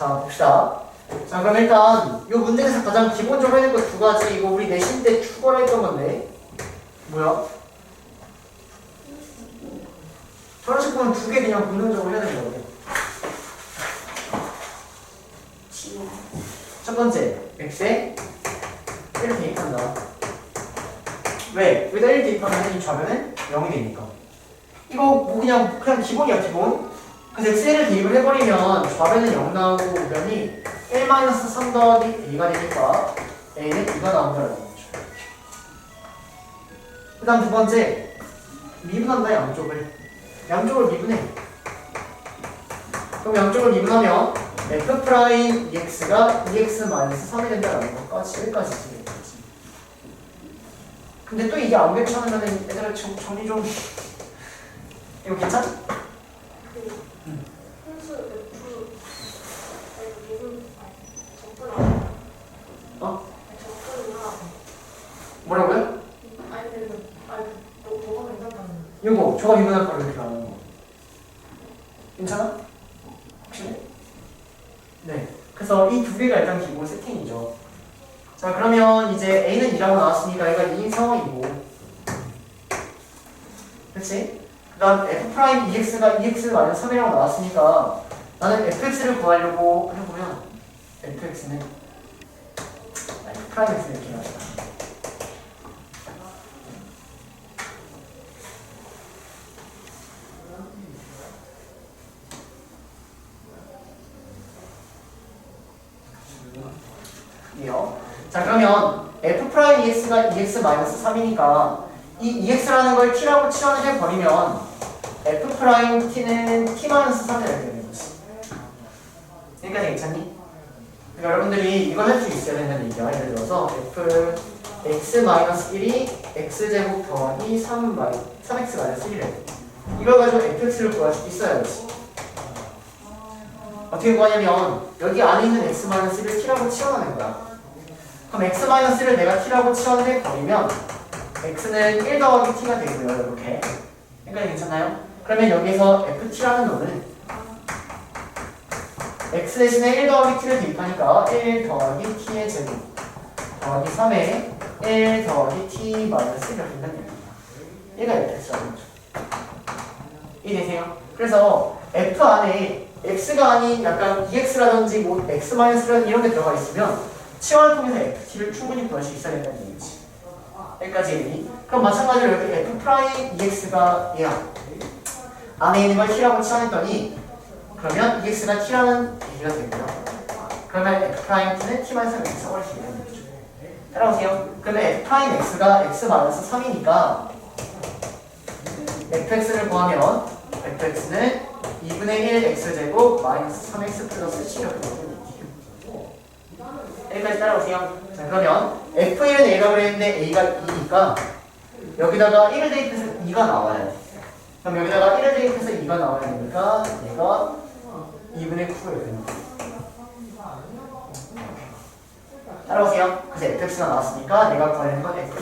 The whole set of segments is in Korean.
자, 봅시다. 자, 그럼 일단 이 문제에서 가장 기본적으로 해야 될 거 두 가지. 이거 우리 내신 때 추가로 했던 건데 뭐야? 저런 식으로 보면 두 개 그냥 본능적으로 해야 되는 거거든. 첫 번째, x에 1을 대입한다. 왜? 여기다 1 대입하면 이 좌변은 0이 되니까. 이거 뭐 그냥 기본이야, 기본. 그래서 x를 대입을 해버리면 좌변은 0 나오고 우변이 1-3 더하기 a가 되니까 a는 2가 나온다는 거죠. 그 다음 두 번째, 미분한다, 양쪽을 미분해. 그럼 양쪽을 미분하면 f'2x가 2x-3이 된다는 것까지 여기까지 되겠지. 근데 또 이게 안 괜찮으면 얘들아 정리 좀. 이거 괜찮아? 어? 뭐라고요? 이거 조각 미분할 거를 이렇게 나오는 거 괜찮아? 혹시? 네. 그래서 이 두 개가 일단 기본 세팅이죠. 자, 그러면 이제 a는 2라고 나왔으니까 얘가 2인 상황이고, 그렇지? 그 다음 f'2x가 2x-3이라고 나왔으니까 나는 fx를 구하려고 해보면 fx는 f'x는 이렇게 나왔다. 자, 그러면 f'2x가 2x-3이니까 이 2x라는 걸 t라고 치환을 해버리면 f't는 t-3이라고 되는 거지. 그러니까 괜찮니? 그러니까 여러분들이 이걸 할 수 있어야 된다는 얘기야. 예를 들어서 fx-1이 x제곱 더하기 3x-1이래. 이걸 가지고 fx를 구할 수 있어야지. 어떻게 구하냐면 여기 안에 있는 x-1을 t라고 치환하는 거야. 그럼 x-1을 내가 t라고 치환을 해버리면 x는 1 더하기 t가 되고요. 이렇게. 그러니까 괜찮나요? 그러면 여기서 ft라는 놈은 x 대신에 1 더하기 t를 대입하니까 1 더하기 t의 제곱 더하기 3에 1 더하기 t 마이너스 1이 된다는 얘기입니다. 얘가 fx라는 거죠. 이해되세요? 그래서 f 안에 x가 아닌 약간 ex라든지 뭐 x-라든지 이런 게 들어가 있으면 치환을 통해서 ft를 충분히 구할 수 있어야 된다는 얘기지. 여기까지 얘기. 그럼 마찬가지로 여기 f'2x가 얘야. 안에 있는 걸 t라고 치환했더니 그러면 2x가 t라는 얘기가 되고요. 그러면 f't는 t-3x 써버릴 수 있는 얘기죠. 따라오세요. 그러면 f'x가 x-3이니까 fx를 구하면 fx는 2분의 1 x제곱 마이너스 3x 플러스 7이 되는 얘기예요. 여기까지 따라오세요. 자, 그러면 f1은 a라고 그랬는데 a가 2니까 여기다가 1을 대입해서 2가 나와야 돼. 그럼 여기다가 1을 대입해서 2가 나와야 되니까 얘가 2분의 9가 됩니다. 따라오세요. 그래서 fx가 나왔으니까 내가 구하는 건 f2.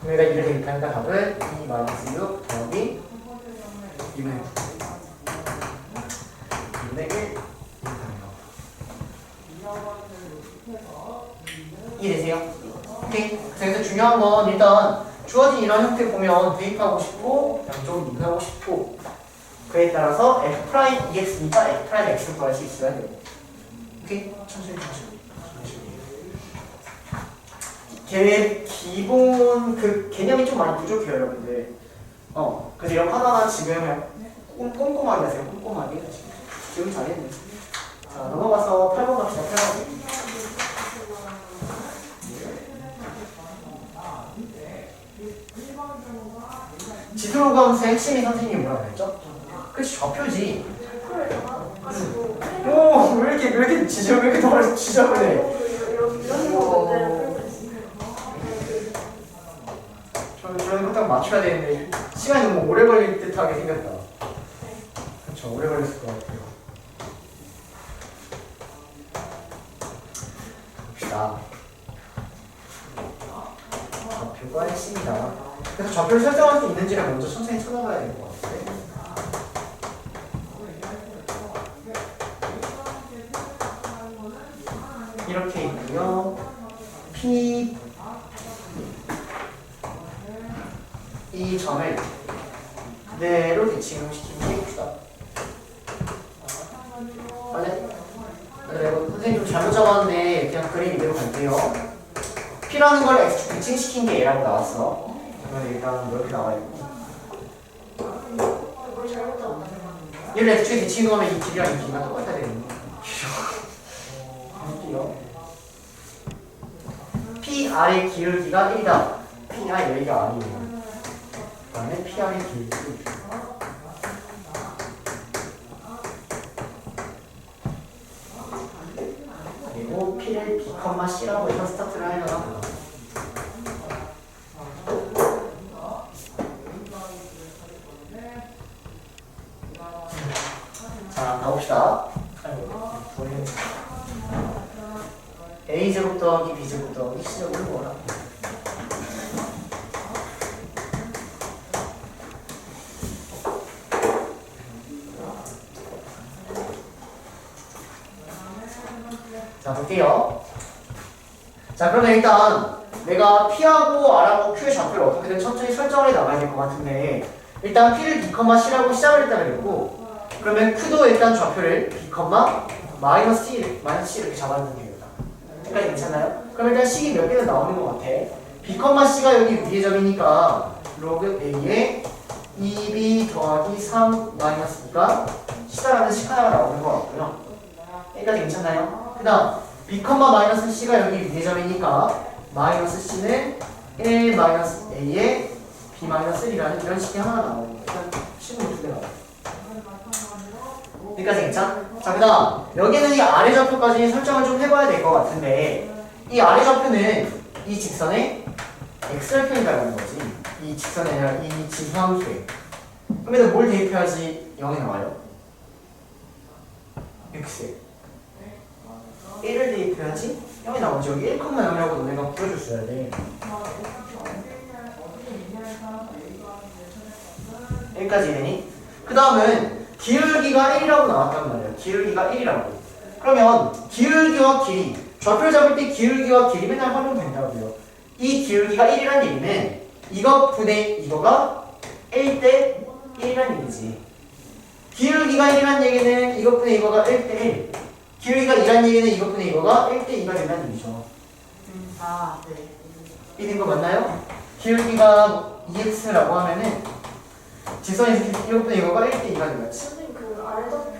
여기다 2를 대입하니까 답은 2 마이너스 6 더하기 2분의 9. 2분의 1. 이해되세요? 오케이. 그래서 중요한 건 일단 주어진 이런 형태 보면 대입하고 싶고 양쪽을 미분하고 싶고 그에 따라서 f'2x니까 f'x를 구할 수 있어야 돼요. 오케이? 천천히. 기본 그 개념이 좀 많이 부족해요, 여러분들. 그래서 이런 하나하나 지금 꼼꼼하게 하세요. 꼼꼼하게. 지금 잘했네. 자, 넘어가서 8번 갑시다. 8번. 지수로감수의 핵심이 선생님이 뭐라고 했죠? 그치, 좌표지. 오, 왜 이렇게 지저분해. 저는 딱 맞춰야 되는데 시간이 너무 오래 걸릴 듯하게 생겼다. 그렇죠, 오래 걸렸을 것 같아요. 봅시다. 좌표가 핵심이다. 그래서 좌표를 설정할 수 있는지를 먼저 천천히 찾아봐야 될 것 같아요. 이렇게 있고요. P 이 점을 그대로 대칭시키는 게 Q다. 맞네? 네, 선생님 좀 잘못 적었는데 그냥 그림 이대로 갈게요. P라는 걸 X축 대칭시킨 게 A라고 나왔어. 그러면 일단 이렇게 나와있고 얘를 X축에 대칭인 거면 이 길이랑 이 길이가 똑같아야 되겠네. PR의 기울기가 1이다. PR 여기가 아니에요. 그 다음에 PR의 기울기 그리고 P를 B, C라고 해서 스타트를 하려나 보다. 자, 가봅시다. A제곱 더하기 B제곱 더하기 C제곱을 뭐라? 자, 볼게요. 자, 그러면 일단 내가 P하고 R하고 Q의 좌표를 어떻게든 천천히 설정을 해 나가야 될 것 같은데 일단 P를 B, C라고 시작을 했다 그랬고 그러면 Q도 일단 좌표를 B, 마이너스 C 이렇게 잡아주면 되겠다. 여기까지 괜찮나요? 그럼 일단 식이 몇 개는 나오는 것 같아. B, C가 여기 위의 점이니까 로그 A에 2B 더하기 3 마이너스 B가 C라는 식 하나가 나오는 것 같고요. 여기까지 괜찮나요? 그 다음 B, 마이너스 C가 여기 위의 점이니까 마이너스 C는 1 마이너스 A에 B 마이너스 1이라는 이런 식이 하나 나오는 거예요. 일단 식은 두 개 나와요. 여기까지 괜찮아? 자, 그 다음 여기는 이 아래 좌표까지 설정을 좀 해봐야 될 것 같은데 이 아래 좌표는 이 직선의 x절편이 닮은 거지. 이 직선이 아니라 이 지수함수에 그러면 뭘 대입해야지 0이 나와요? x에 1을 대입해야지 0이 나오지. 여기 1,0이라고 너네가 풀어줬어야 돼. 여기까지 되니? 그 다음은 기울기가 1이라고 나왔단 말이야. 기울기가 1이라고. 그러면 기울기와 길이 좌표를 잡을 때 기울기와 길이 맨날 활용된다고요. 이 기울기가 1이란 얘기는 이것분의 이거가 1대 1이란 얘기지. 기울기가 1이란 얘기는 이것분의 이거가 1대 1. 기울기가 2란 얘기는 이것분의 이거가 1대 2가 된다는 얘기죠. 아, 네. 이런 거 맞나요? 기울기가 2x라고 하면은 직선에서 이것분의 이거가 1대 2가 되겠지. 선생님 그 아래 좌표.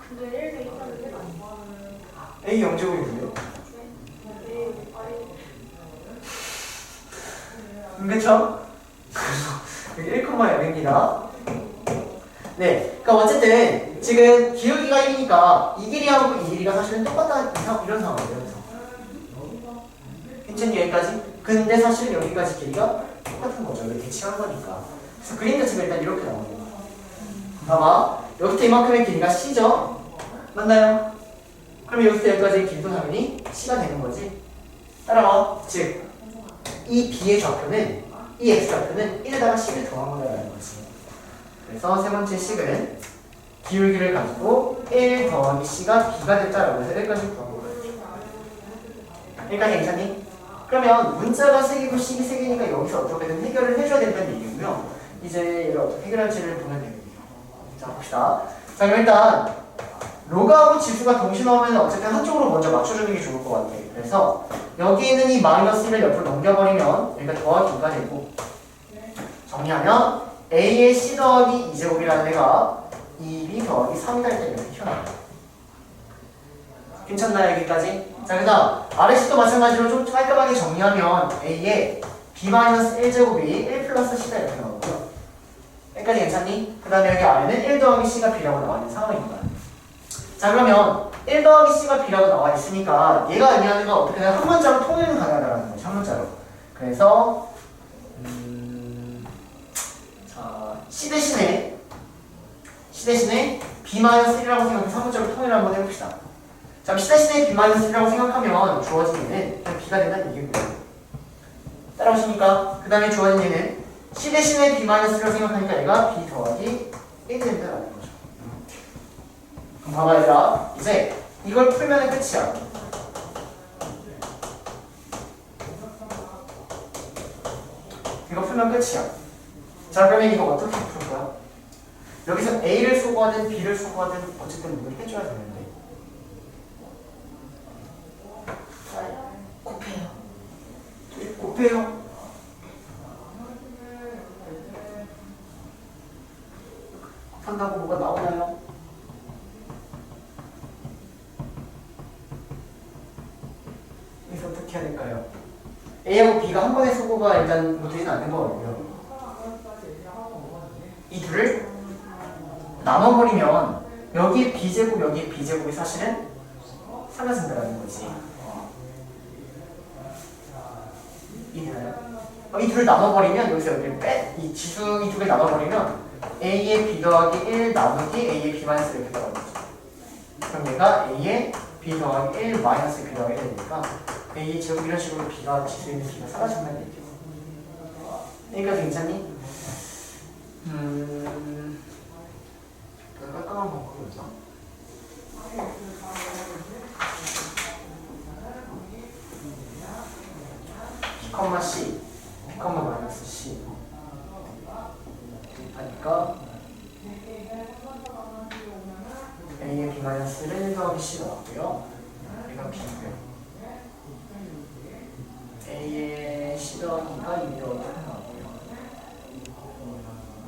근데 1대 2라는 게 아니야. A 0제곱이 뭐예요? 네. 그쵸? 여기 1,0입니다. 네, 그러니까 어쨌든 지금 기울기가 1이니까 이 길이하고 이 길이가 사실은 똑같다 이런 상황이에요. 괜찮니 여기까지? 근데 사실 여기까지 길이가 똑같은 거죠. 이렇게 대칭한 거니까. 그래서 그림 자체가 일단 이렇게 나오는 거예요. 봐봐, 여기부터 이만큼의 길이가 C죠? 맞나요? 그럼 여기부터 여기까지의 길이도 당연히 C가 되는 거지. 따라와. 즉, 이 B의 좌표는 이 X 좌표는 1에다가 C를 더한 거라는 거지. 그래서 세 번째 식은 기울기를 가지고 1 더하기 C가 B가 됐다라고 해서 여기까지 구한 거예요. 여기까지 괜찮니? 그러면 문자가 3개고 식이 3개니까 여기서 어떻게든 해결을 해줘야 된다는 얘기고요. 이제 이걸 어떻게 해결할지를 보면 되겠네요. 자, 봅시다. 자, 그럼 일단 로그하고 지수가 동시에 나오면 어쨌든 한쪽으로 먼저 맞춰주는 게 좋을 것 같아. 그래서 여기 있는 이 마이너스 1을 옆으로 넘겨버리면 여기가 더하기 2가 되고 정리하면 A의 C 더하기 2제곱이라는 애가 2B 더하기 3이다 할 때 이렇게 튀어나와요. 괜찮나요 여기까지? 자, 그 다음 아래식도 마찬가지로 좀 깔끔하게 정리하면 A의 B-1제곱이 1 플러스 C다 이렇게 나오고요. 여기까지 괜찮니? 그 다음에 여기 아래는 1 더하기 C가 B라고 나와 있는 상황입니다. 자, 그러면 1 더하기 C가 B라고 나와 있으니까 얘가 의미하는 건 어떻게든 한 문자로 통일은 가능하다는 거죠. 한 문자로. 그래서 자, C 대신에 B-1이라고 생각해서 한 문자로 통일을 한번 해봅시다. 자, C 대신에 B-1이라고 생각하면 주어진 얘는 그냥 B가 된다는 얘기고요. 따라오십니까? 그 다음에 주어진 얘는 C 대신에 B-1이라고 생각하니까 얘가 B 더하기 1이 된다는 거죠. 그럼 봐봐 얘들아, 이제 이걸 풀면 끝이야. 풀면 끝이야. 자, 그러면 이거 어떻게 풀 거야? 여기서 A를 소거하든 B를 소거하든 어쨌든 뭘 해줘야 되는데. 곱해요. 곱해요. 곱한다고 뭐가 나오나요? 그래서 어떻게 해야 될까요? A하고 B가 한 번에 소거가 일단 뭐 되지는 않는 거거든요. 이 둘을 나눠버리면 여기에 B제곱 여기에 B제곱이 사실은 사라진다는 거지. 이해나요? 이 둘을 나눠버리면 여기서 여기를 이 지수 이 두 개를 나눠버리면 A의 B 더하기 1 나누기 A의 B 마이너스 이렇게 나오는 거죠. 그럼 얘가 A의 B 더하기 1 마이너스 이렇게 나오게 되니까 A의 제곱 이런 식으로 B가 지수에 있는 B가 사라진다는 얘기죠. 여기까지 괜찮니? 내가 깔끔한 방법이 있나? B, C, B, 마이너스 C 하니까 A의 B 마이너스를 1 더하기 C가 나왔고요. B가 B고요. A의 C 더하기가 2 더하기 1 나왔고요.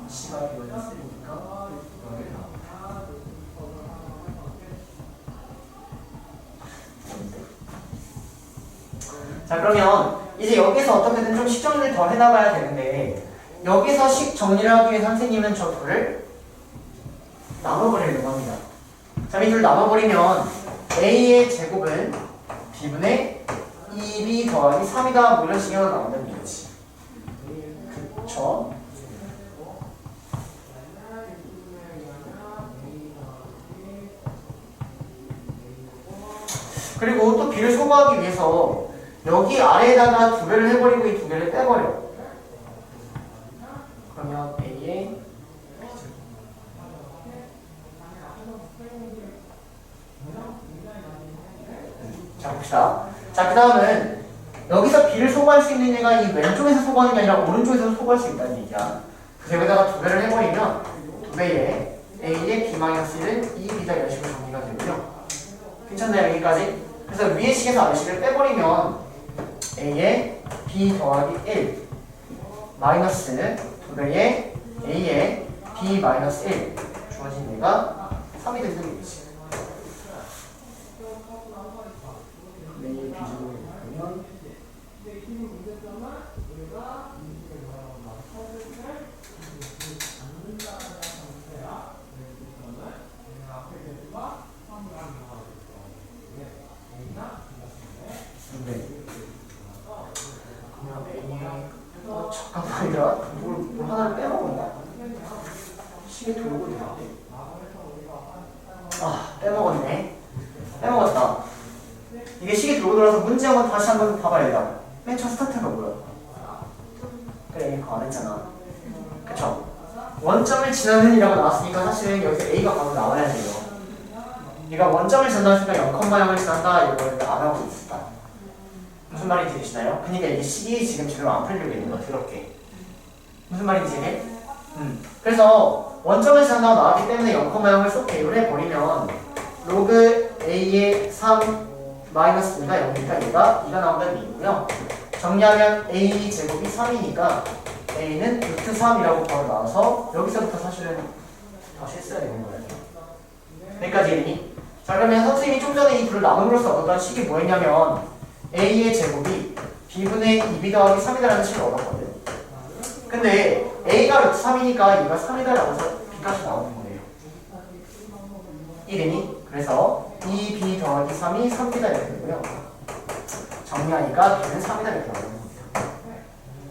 C가 B 마이너스 1이니까 여기 나옵니다. 자, 그러면 이제 여기서 어떻게든 좀 식 정리를 더 해나가야 되는데 여기서 식 정리를 하기 위해 선생님은 저 둘을 나눠버리려고 합니다. 자, 이 둘 나눠버리면 A의 제곱은 B분의 2B 더하기 3이다 뭐 이런 식으로 나온다는 얘기지. 그쵸? 그리고 또 B를 소거하기 위해서 여기 아래에다가 두 개를 해버리고 이 두 개를 빼버려. 그러면 A의 자, 봅시다. 자, 그 다음은 여기서 B를 소거할 수 있는 얘가 이 왼쪽에서 소거하는 게 아니라 오른쪽에서 소거할 수 있다는 얘기야. 그래서 여기다가 두 개를 해버리면 두 배의 A의 B-1은 2B다 이런 식으로 정리가 되고요. 괜찮나요? 여기까지? 그래서 위의 식에서 아래식을 빼버리면 A의 B 더하기 1 마이너스 두 배의 A의 B 마이너스 1 주어진 얘가 3이 된다는 얘기지. A의 B제곱을 보면 잠깐만요. 뭘 하나를 빼먹었나? 시계 돌고 있는데. 빼먹었네. 빼먹었다. 이게 시계 돌고 돌아서 문제 한번 다시 한번 봐봐야 맨 첫 스타트가 뭐야? 그래, 그거 안 했잖아. 그쵸? 원점을 지나는 이라고 나왔으니까 사실은 여기서 A가 바로 나와야 돼요. 얘가 원점을 지나니까 0,0을 지난다 이걸 안 하고 있었다. 무슨 말인지 되시나요? 그러니까 이게 식이 지금 제대로 안 풀리고 있는 거 더럽게. 무슨 말인지 이게? 그래서 원점을 지난다고 나왔기 때문에 0,0을 쏙 배열을 해버리면 로그 A의 3 마이너스 2가 0이니까 얘가 2가 나온다는 얘기고요. 정리하면 A 제곱이 3이니까 A는 루트 3이라고 바로 나와서 여기서부터 사실은 다시 했어야 되는 거예요. 여기까지 이해니? 자, 그러면 선생님이 좀 전에 이 둘을 나눔으로써 얻었던 식이 뭐였냐면 A의 제곱이 B분의 2B 더하기 3이다라는 식을 얻었거든. 근데 A가 루트 3이니까 얘가 3이다라고 해서 B값이 나오는 거예요. 이해되니? 그래서 2B 더하기 3이 3B다 이렇게 되고요. 정리하니까 B는 3이다 이렇게 나오는 겁니다.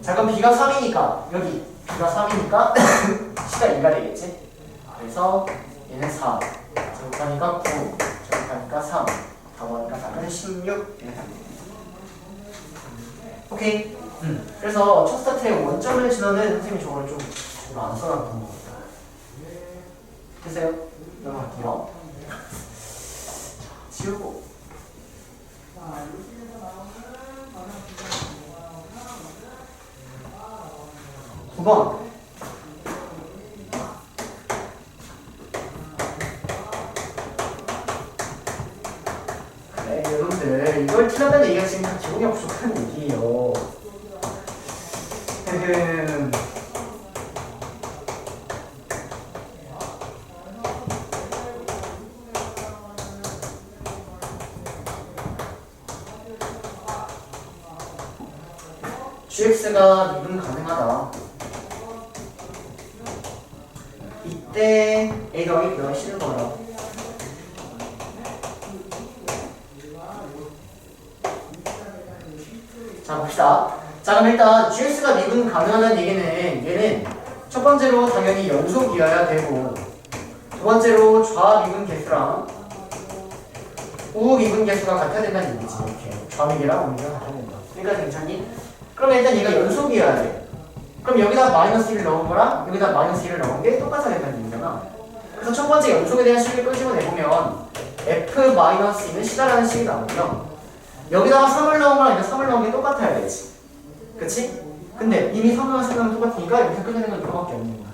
자, 그럼 B가 3이니까 여기 B가 3이니까 C가 2가 되겠지? 그래서 얘는 4 제곱하니까 9 제곱하니까 3 더하니까 4는 16 이렇게 됩니다. 오케이. 그래서 첫 스타트에 원점을 지나는 선생님이 저걸 좀 제대로 안 써놨던 것 같아요. 됐어요? 넘어갈게요. 지우고. 9번. 네, 여러분들 이걸 틀렸다는 얘기가 지금 다 기본이 부족한 얘기예요. gx가 미분 가능하다. 이때 a 더하기 b가 싫은 거라. 자 봅시다. 자 그럼 일단 gx가 미분 가능하다는 얘기는 얘는 첫 번째로 당연히 연속이어야 되고 두 번째로 좌 미분 개수랑 우 미분 개수가 같아야 된다는 얘기지. 이렇게 좌미계랑 우미계가 같아야 된다. 그러니까 괜찮니? 그러면 일단 얘가 연속이어야 돼. 그럼 여기다 마이너스 1을 넣은 거랑 여기다 마이너스 1을 넣은 게 똑같아야 된다는 얘기잖아. 그래서 첫 번째 연속에 대한 식을 끄집어내보면 f-2는 시다라는 식이 나오고요. 여기다가 3을 넣은 거랑 여기다 3을 넣은 게 똑같아야 되지. 그치? 근데 이미 3과 3은 똑같으니까 여기서 끝내는 건 이거밖에 없는 거야.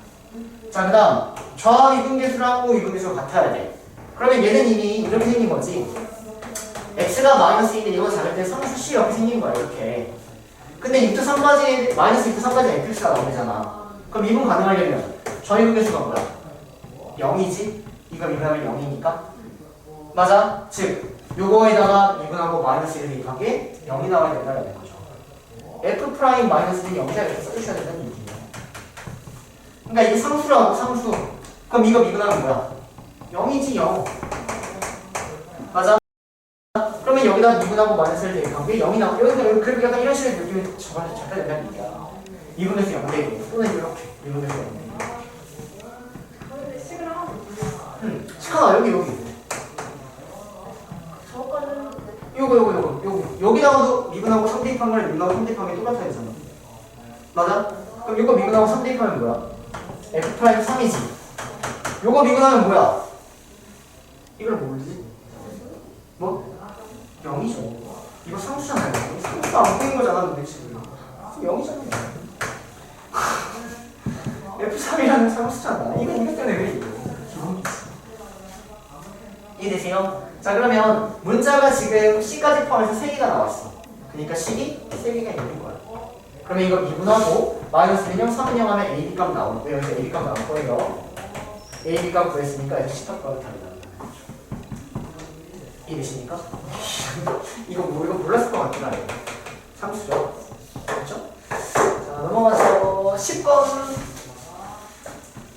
자, 그 다음 좌 미분계수랑 우 미분계수가 같아야 돼. 그러면 얘는 이미 이렇게 생긴 거지. x가 마이너스 1인데 이거 작을 때 상수 c 이렇게 생긴 거야. 이렇게. 근데 6도 3까지 마이너스 6도 3까지 fx가 나오잖아. 그럼 미분 가능하려면 좌 미분계수가 뭐야? 0이지? 이거 미분하면 0이니까? 맞아? 즉 요거에다가 미분하고 마이너스 1을 대입한 게 0이 나와야 된다는 거죠. f 프라임 마이너스는 0이다 이렇게 써주셔야 된다는 얘기예요. 그러니까 이게 상수라고 상수. 그럼 이거 미분하면 뭐야? 0이지 0. 맞아? 그러면 여기다 미분하고 마이너스를 대입한 게 0이 나와. 여기가 약간 이런 식의 느낌이 잡아야 된다는 얘기야. 미분에서 0대고 또는 이렇게 미분에서 0대고. 근데 식을 하면 응. 시카나 여기 저거는 요거 여기다가도 미분하고 3 대입한 거랑 미분하고 3 대입한 게 똑같아야 되잖아. 맞아? 그럼 요거 미분하고 3 대입하면 뭐야? f 프라임 3이지. 요거 미분하면 뭐야? 이걸 모르지? 뭐? 0이죠. 이거 상수잖아요. 상수도 안 보인 거잖아, 근데 지금. 0이잖아. f3이라는 상수잖아. 이거 때문에 왜 이거? 기본이지. 이해되세요? 자 그러면 문자가 지금 C까지 포함해서 3개가 나왔어. 그러니까 C이 3개가 있는 거야. 그러면 이거 미분하고 마이너스 1형, 3은 0 하면 AB 값 나오고 여기서 AB 값 나올 거예요. AB 값 구했으니까 여기서 C 값 답이 나온다. 이해되십니까? 이거 몰랐을 것 같긴 하네요. 상수죠. 그렇죠? 자 넘어가서 10번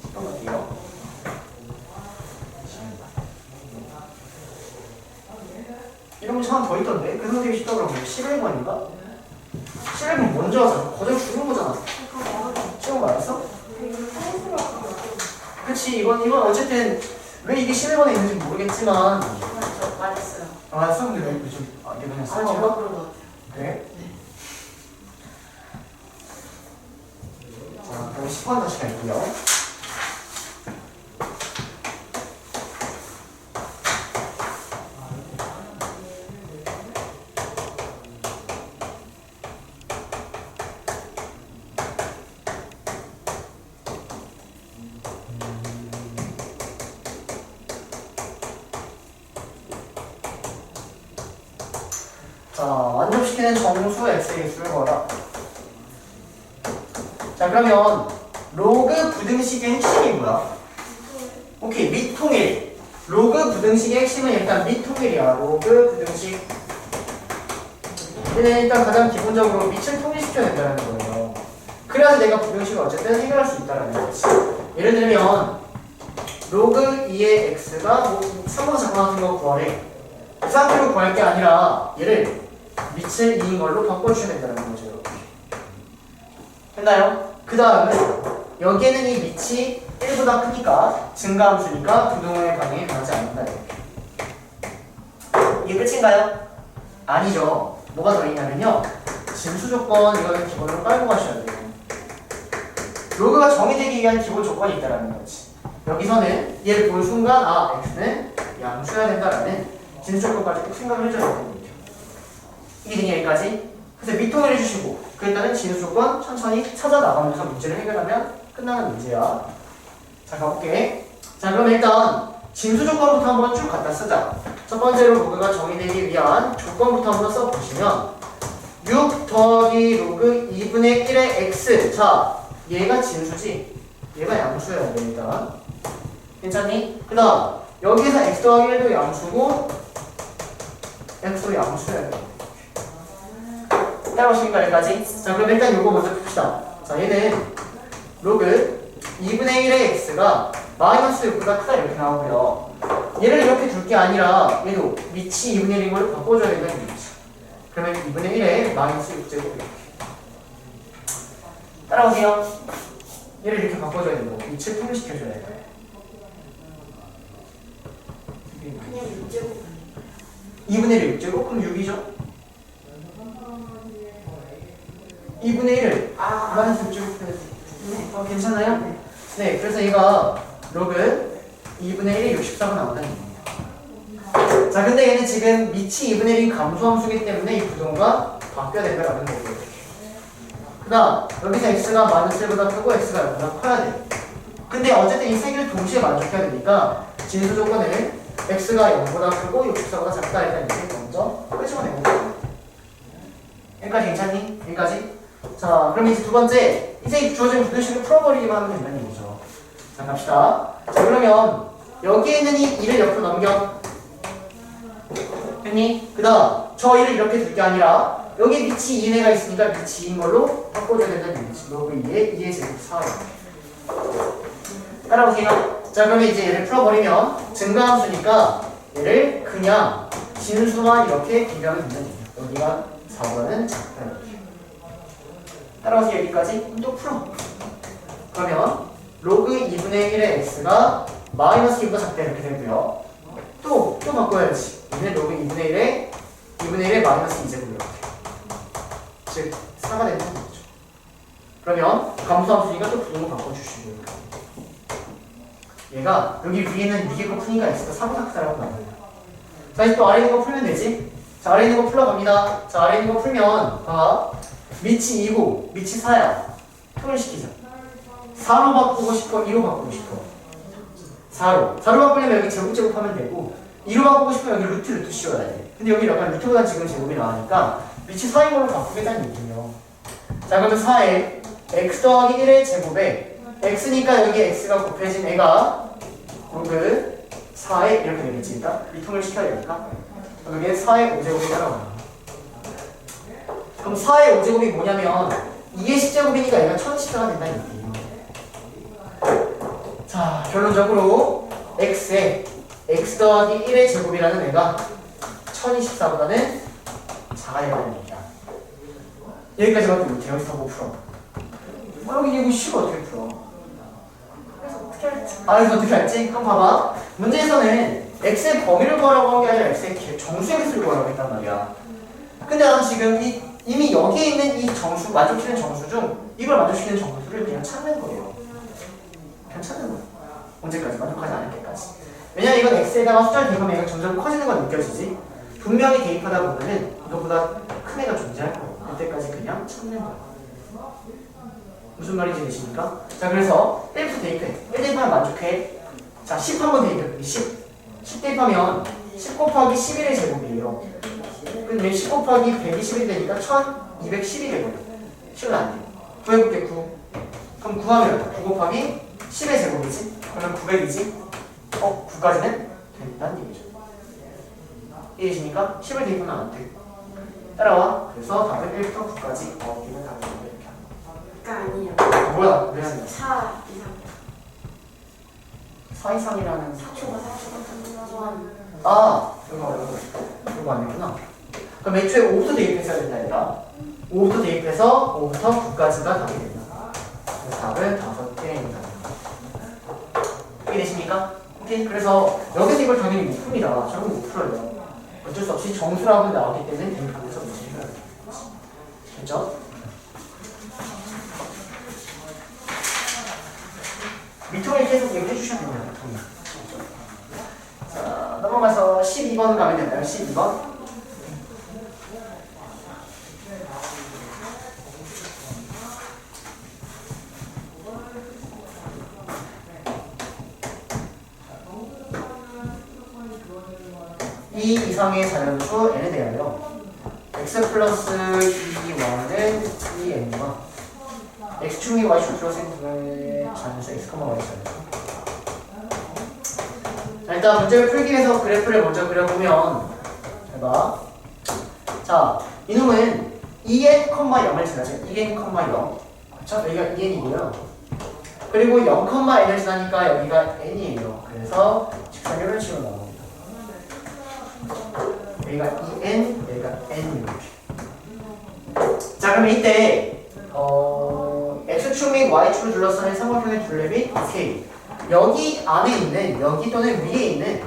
10번 갈게요. 이런 문제 하나 더 있던데? 그 선생님이 쉽다고 그러면 11번인가? 11번 먼저 하자. 거절 주는 거잖아. 시험 말았어? 그치 이건 어쨌든 왜 이게 11번에 있는지 모르겠지만 저 말했어요. 아 수학인데 왜 요즘 이게 그냥 제가 쓰지? 그런 것 같아요. 그래? 자 그럼 10번 다시 갈게요. 자, 완전시키는 정수 x의 수를 구하라. 자, 그러면 로그 부등식의 핵심이 뭐야? 오케이, 미통일. 로그 부등식의 핵심은 일단 미통일이야. 로그 부등식. 얘는 일단 가장 기본적으로 밑을 통일시켜야 된다는 거예요. 그래야지 내가 부등식을 어쨌든 해결할 수 있다는 거지. 예를 들면 로그 2의 x가 뭐 3번 잠깐 같은 거 구하래. 그 상태로 구할 게 아니라 얘를 밑을 2인 걸로 바꿔주셔야 된다는 거죠. 이렇게. 됐나요? 그 다음에 여기에는 이 밑이 1보다 크니까 증가함수니까 부동의 반응이 변하지 않는다. 이렇게. 이게 끝인가요? 아니죠. 뭐가 더 있냐면요. 진수 조건 이거는 기본으로 깔고 가셔야 돼요. 로그가 정의되기 위한 기본 조건이 있다는 거지. 여기서는 얘를 본 순간 아 x는 양수여야 된다라는 진수 조건까지 꼭 생각을 해줘야 되는 거죠. 이게 되니 여기까지? 그래서 미통을 해주시고 그에 따른 진수 조건 천천히 찾아 나가면서 문제를 해결하면 끝나는 문제야. 자, 가볼게. 자, 그럼 일단 진수 조건부터 한번 쭉 갖다 쓰자. 첫 번째로 로그가 정의되기 위한 조건부터 한번 써보시면 6 더하기 로그 2분의 1의 x. 자, 얘가 진수지? 얘가 양수여야 돼, 일단. 괜찮니? 그 다음 여기서 x 더하기 1도 양수고 x도 양수여야 돼. 따라오십니까, 여기까지? 자, 그럼 일단 요거 먼저 풉시다. 자, 얘는 로그 2분의 1의 x가 마이너스 6보다 크다 이렇게 나오고요. 얘를 이렇게 둘 게 아니라 얘도 밑이 2분의 1인 걸로 바꿔줘야 된다는 얘기죠. 그러면 2분의 1에 마이너스 6제곱 이렇게. 따라오세요. 얘를 이렇게 바꿔줘야 되고 위치를 통일시켜줘야 돼요. 그냥 6제곱. 2분의 1을 6제곱? 그럼 6이죠? 2분의 1을 마이너스 6제곱 해야지. 괜찮아요? 네, 그래서 얘가 로그 2분의 1이 64가 나온다는 얘기예요. 자, 근데 얘는 지금 밑이 2분의 1인 감소함수기 때문에 이 부동과 바뀌어야 된다는 거고요. 그 다음 여기서 x가 마이너스 1보다 크고 x가 0보다 커야 돼. 근데 어쨌든 이 세 개를 동시에 만족해야 되니까 진수 조건을 x가 0보다 크고 64보다 작다 일단 이렇게 먼저 끄집어내고 여기까지 괜찮니? 여기까지? 자, 그럼 이제 두 번째 이제 주어진 부등식을 풀어버리기만 하면 된다는 얘기죠. 자, 갑시다. 자, 그러면 여기에 있는 이 2를 옆으로 넘겨. 됐니? 그 다음 저 2를 이렇게 둘 게 아니라 여기 밑이 2인 애가 있으니까 밑이 2인 걸로 바꿔줘야 된다는 얘기지. 로그 2에 2의 제곱 4. 따라오세요. 자, 그러면 이제 얘를 풀어버리면 증가함수니까 얘를 그냥 진수만 이렇게 비교하면 된다는 얘기예요. 여기가 4보다는 작다 이렇게. 따라오세요. 여기까지. 그럼 또 풀어. 그러면 로그 2분의 1의 x가 마이너스 2보다 작다 이렇게 되고요. 또 바꿔야지. 얘는 로그 2분의 1의 마이너스 2제곱 이렇게. 즉 4가 되는 거죠. 그러면 감소함수니까 또 부동을 바꿔주시고요. 얘가 여기 위에는 위에 거 푸니까 x가 4보다 크다라고 나와요. 자, 이제 또 아래 있는 거 풀면 되지? 자, 아래 있는 거 풀러갑니다. 자, 아래 있는 거 풀면 봐. 밑이 2고 밑이 4야. 통일시키자. 4로 바꾸고 싶어? 2로 바꾸고 싶어? 4로 바꾸려면 여기 제곱하면 되고 2로 바꾸고 싶으면 여기 루트 씌워야 돼. 근데 여기 약간 루트보다 지금 제곱이 나오니까 밑이 4인 걸로 바꾸겠다는 얘기예요. 자, 그러면 4에 x 더하기 1의 제곱에 x니까 여기 x가 곱해진 애가 로그 4에 이렇게 되겠지. 일단 미통을 시켜야 되니까 여기에 4의 5제곱이 따라와요. 그럼 4의 5제곱이 뭐냐면 2의 10제곱이니까 얘가 1014가 된다는 얘기예요. 자, 결론적으로 x에 x 더하기 1의 제곱이라는 애가 1024보다는 작아야 된다는 얘기야. 여기까지밖에 못해. 여기서 뭐 풀어? 여기 이거 쉬워. 어떻게 풀어? 그래서 어떻게 할지. 그래서 어떻게 할지? 그럼 봐봐. 문제에서는 x의 범위를 구하라고 한 게 아니라 x의 정수의 개수를 구하라고 했단 말이야. 근데 나는 지금 이미 여기에 있는 이 정수, 만족시키는 정수 중 이걸 만족시키는 정수를 그냥 찾는 거예요. 그냥 찾는 거야. 언제까지? 만족하지 않을 때까지. 왜냐면 이건 x에다가 숫자를 대입하면 얘가 점점 커지는 건 느껴지지? 분명히 대입하다 보면은 이것보다 큰 애가 존재할 거예요. 그때까지 그냥 찾는 거야. 무슨 말인지 되십니까? 자, 그래서 1부터 대입해. 1 대입하면 만족해. 자, 10 한번 대입해. 10 대입하면 10 곱하기 11의 제곱이에요. 근데 10 곱하기 120이 되니까 1210이 되거든. 10은 안 돼. 구해볼게. 9. 그럼 9하면 9 곱하기 10의 제곱이지? 그러면 900이지? 9까지는 된다는 얘기죠. 이해되십니까? 10을 대입하면 안 돼. 따라와. 그래서 답은 1부터 9까지 이건 답이 이렇게 하는 그러니까 아니에요. 뭐야? 왜 하냐? 4 이상. 4 이상이라는 4초가 이거 아니구나. 그럼 애초에 5부터 대입했어야 된다 얘가. 5부터 대입해서 5부터 9까지가 답이 된다. 그래서 답은 5개입니다. 이해되십니까? 오케이. 그래서 여기서 이걸 당연히 못 풉니다. 저건 못 풀어요. 어쩔 수 없이 정수라고 나왔기 때문에 대입하면서 문제를 해야 돼요. 됐죠? 밑통을 계속 얘기해 주셔야 됩니다. 밑통이. 자, 넘어가서 12번 가면 되나요? 12번. 2 이상의 자연수 n에 대하여 x 플러스 2y는 2n과 x축이 y축 플러스 n의 자연수 x, y 자연수. 자, 일단 문제를 풀기 위해서 그래프를 먼저 그려보면 해봐. 자, 이놈은 2n, 0을 지나죠. 2n, 0. 그쵸? 여기가 2n이고요. 그리고 0,n을 지나니까 여기가 n이에요. 그래서 직선 이런 식으로 나옵니다. 여기가 2n, 여기가 n 이렇게. 자, 그러면 이때 x축 및 y축을 둘러싸는 삼각형의 둘레 및 k. 여기 안에 있는, 여기 또는 위에 있는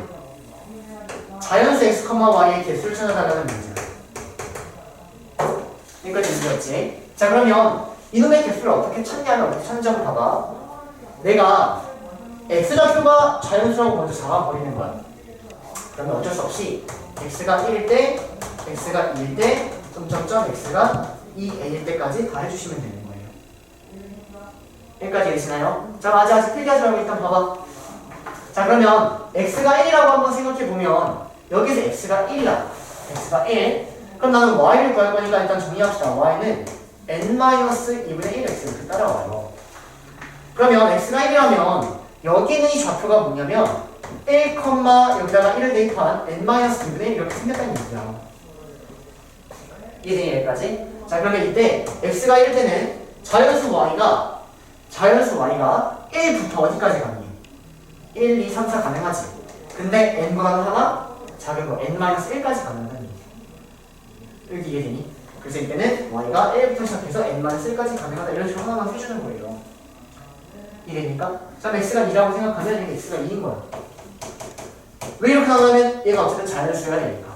자연수 x, y의 개수를 찾아달라는 문제야. 여기까지 문제였지. 자, 그러면 이놈의 개수를 어떻게 찾냐면 어떻게 찾는지 한번 봐봐. 내가 x좌표가 자연수라고 먼저 잡아버리는 거야. 그러면 어쩔 수 없이 x가 1일 때, x가 2일 때, 점점점 x가 2n일 때까지 다 해주시면 되는 거예요. 여기까지 되시나요? 자, 아직 필기하지 말고 일단 봐봐. 자, 그러면 x가 1이라고 한번 생각해보면 여기서 x가 1이야. x가 1. 그럼 나는 y를 구할 거니까 일단 정리합시다. y는 n-2분의 1x 이렇게 따라와요. 그러면 x가 1이라면 여기 있는 이 좌표가 뭐냐면 1, 여기다가 1을 대입한 n-2분의 1 이렇게 생겼다는 얘기야. 이해되니 여기까지? 자, 그러면 이때 x가 1일 때는 자연수 y가 1부터 어디까지 가니? 1, 2, 3, 4 가능하지. 근데 n보다는 하나 작은 거 n-1까지 가능하다는 얘기. 여기 이해되니? 그래서 이때는 y가 1부터 시작해서 n-1까지 가능하다 이런 식으로 하나만 해주는 거예요. 이해됩니까? 자, x가 2라고 생각하면 여기 x가 2인 거야. 왜 이렇게 나오냐면 얘가 어쨌든 자연수가 되니까.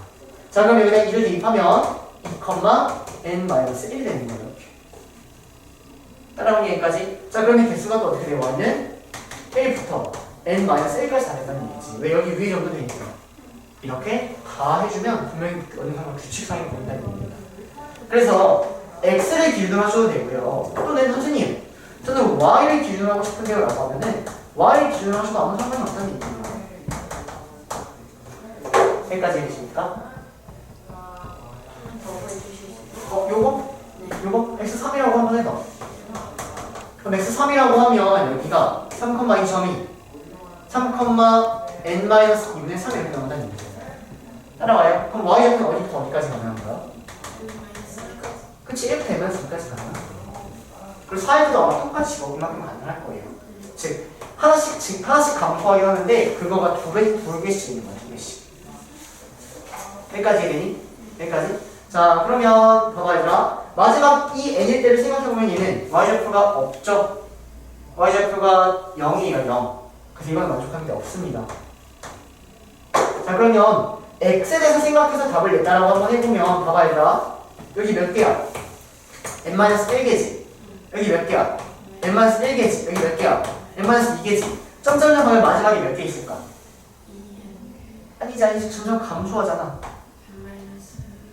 자, 그럼 여기다 2를 대입하면 2,n-1이 되는 거예요. 따라오니 여기까지. 자, 그러면 개수가 또 어떻게 돼요? y는 1부터 n-1까지 다 된다는 얘기지. 왜 여기 위에 정도 되니까. 이렇게 다 해주면 분명히 어느 상황 규칙상이 보인다는 얘기입니다. 그래서 x를 기준으로 하셔도 되고요. 또는 선생님, 저는 y를 기준으로 하고 싶은데요 라고 하면은 y를 기준으로 하셔도 아무 상관이 없다는 얘기입니다. 여기까지 해주십니까? 요거 x3이라고 한번 해봐. 그럼 x3이라고 하면 여기가 3,2점이 3,n-2분의 3 이렇게 나온다는 얘기죠. 따라와요? 그럼 y좌표는 어디부터 어디까지 가능한 거야? 그치, 1부터 n-2까지 가능한 거예요. 그리고 4에서도 아마 똑같이 이만큼 가능할 거예요. 즉, 하나씩 감소하긴 하는데 그거가 두 개씩 있는 거야, 2개씩. 여기까지 되니? 여기까지? 자, 그러면 봐봐 얘들아. 마지막 이 n일 때를 생각해보면 얘는 y좌표가 없죠? y좌표가 0이에요, 0. 그래서 이건 만족하는 게 없습니다. 자, 그러면 x에 대해서 생각해서 답을 냈다라고 한번 해보면 봐봐 얘들아. 여기 몇 개야? n-1개지. 여기 몇 개야? n-1개지. 여기 몇 개야? n-2개지. 점점점 하면 마지막에 몇 개 있을까? 아니지 점점 감소하잖아.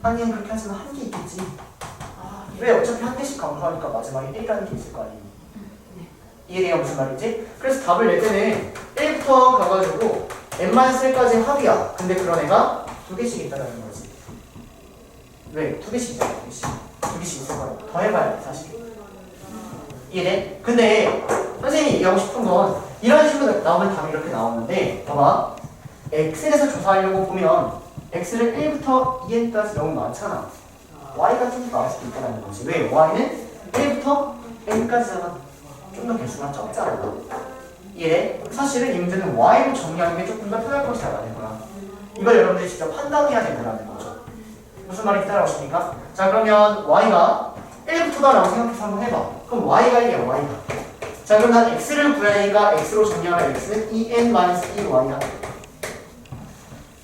아니 그렇게 하지만 한 개 있겠지. 왜 어차피 한 개씩 감소하니까 마지막에 1이라는 게 있을 거 아니니. 이해돼요 무슨 말인지? 그래서 답을 낼 때는 1부터 가가지고 n-1까지 합이야. 근데 그런 애가 두 개씩 있다는 거지. 왜? 두 개씩 있잖아. 두 개씩 있을 거야. 더 해봐야 돼 사실. 이해돼? 근데 선생님이 얘기하고 싶은 건 이런 식으로 나오면 답이 이렇게 나오는데 봐봐. x에 대해서 조사하려고 보면 x를 1부터 2n까지 너무 많잖아. y가 좀 더 나올 수도 있다는 거지. 왜? y는 1부터 n까지잖아. 좀 더 개수가 적잖아. 이해돼? 사실은 이 문제는 y로 정리하는 게 조금 더 편할 것이라 말하는 거야. 이걸 여러분들이 직접 판단해야 된다는 거죠. 무슨 말인지 따라오십니까? 자, 그러면 y가 1부터다라고 생각해서 한번 해봐. 그럼 y가 1이야, y가. 자, 그럼 난 x를 구하니까 x로 정리하면 x는 2n-1y야.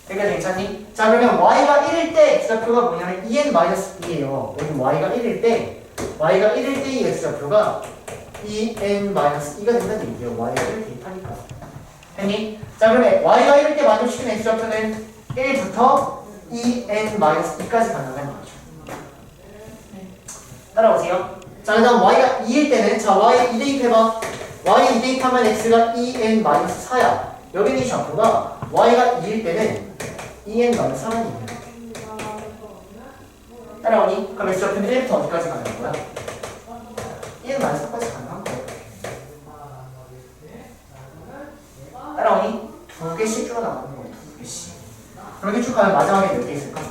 여기까지 괜찮니? 자, 그러면 y가 1일 때 x좌표가 뭐냐면 2n-2예요. 여기 y가 1일 때 이 x좌표가 2n-2가 된다는 얘기예요. y가 1을 대입하니까. 됐니? 자, 그러면 y가 1일 때 만족시키는 x좌표는 1부터 2n-2까지 가능한 얘기죠. 따라오세요. 자, 그 다음 y가 2일 때는 자, y 2대입해봐. y 2대입하면 x가 2n-4야. 여기는 이 좌표가 y가 2일 때는 2n 마이너스 3n이 따라오니? 그럼 x좌표는 1부터 어디까지 가는 거야? 2n 마이너스 4까지 가능한 거야. 따라오니? 2개씩 줄어나가는 거야. 2개씩. 그렇게 쭉 가면 마지막에 몇 개 있을까?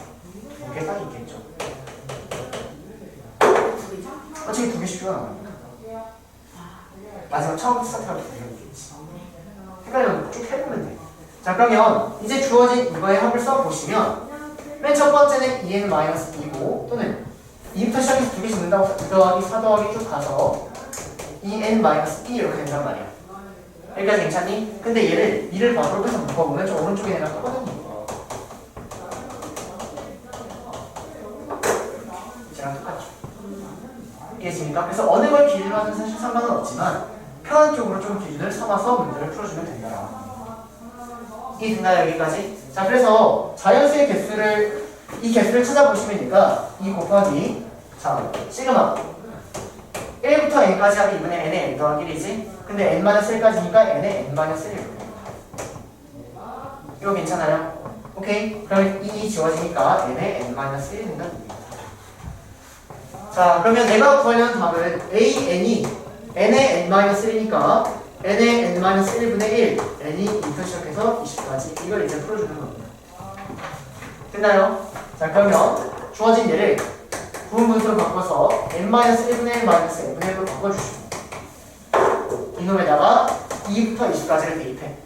2개까지 있겠죠. 어차피 2개씩 줄어나가니까. 마지막 처음부터 스타트할 때 2개가 있겠지. 헷갈리면 쭉 해보면 돼. 자, 그러면 이제 주어진 이거의 합을 써보시면 맨 첫 번째는 2n-2고 또는 2부터 시작해서 2개씩 넣는다고 2 더하기 4 더하기 쭉 가서 2n-2 이렇게 된단 말이야. 여기까지 괜찮니? 근데 얘를 2를 바로 빼서 묶어보면 저 오른쪽에 내가 하거든요. 이제랑 똑같죠. 이해했습니까? 그래서 어느 걸 기준으로 하든 사실 상관은 없지만 편한 쪽으로 좀 기준을 삼아서 문제를 풀어주면 된다. 이해됐나요? 여기까지? 자, 그래서 자연수의 개수를 이 개수를 찾아보시면 되니까 2 곱하기 자, 시그마 1부터 n까지 하면 이번에 n의 n 더하기 1이지? 근데 n-1까지니까 n의 n-1을 이거 괜찮아요? 오케이? 그럼 2 지워지니까 n의 n-1이 된다는 얘기입니다. 자, 그러면 내가 구하려는 답은 a,n이 n의 n-1이니까 n의 n-1분의 1 n이 2부터 시작해서 20까지 이걸 이제 풀어주는 겁니다. 됐나요? 자, 그러면 주어진 얘를 부분분수로 바꿔서 n-1분의 1 마이너스 n분의 1로 바꿔주시고 이놈에다가 2부터 20까지를 대입해.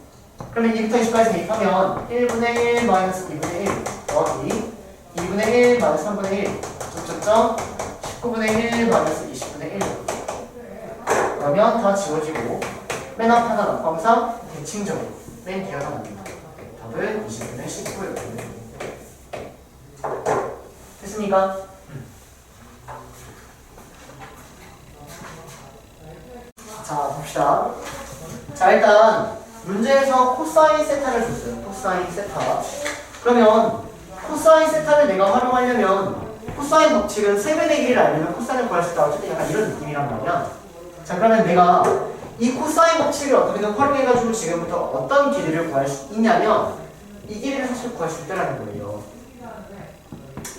그러면 2부터 20까지 대입하면 1분의 1 마이너스 2분의 1 더하기 2분의 1 마이너스 3분의 1 점점점 19분의 1 마이너스 20분의 1 그러면 다 지워지고 맨 앞 하나 넣고 항상 대칭적으로 맨 뒤에 하나 납니다. 답은 20분의 19예요. 됐습니까? 자, 봅시다. 자, 일단 문제에서 코사인 세타를 줬어요. 코사인 세타. 그러면 코사인 세타를 내가 활용하려면 코사인 법칙은 세변의 길이를 알려면 코사인을 구할 수 있다. 어쨌든 약간 이런 느낌이란 말이야. 자, 그러면 내가 이 코사인 법칙을 어떻게든 활용해가지고 지금부터 어떤 길이를 구할 수 있냐면 이 길이를 사실 구할 수 있다는 거예요.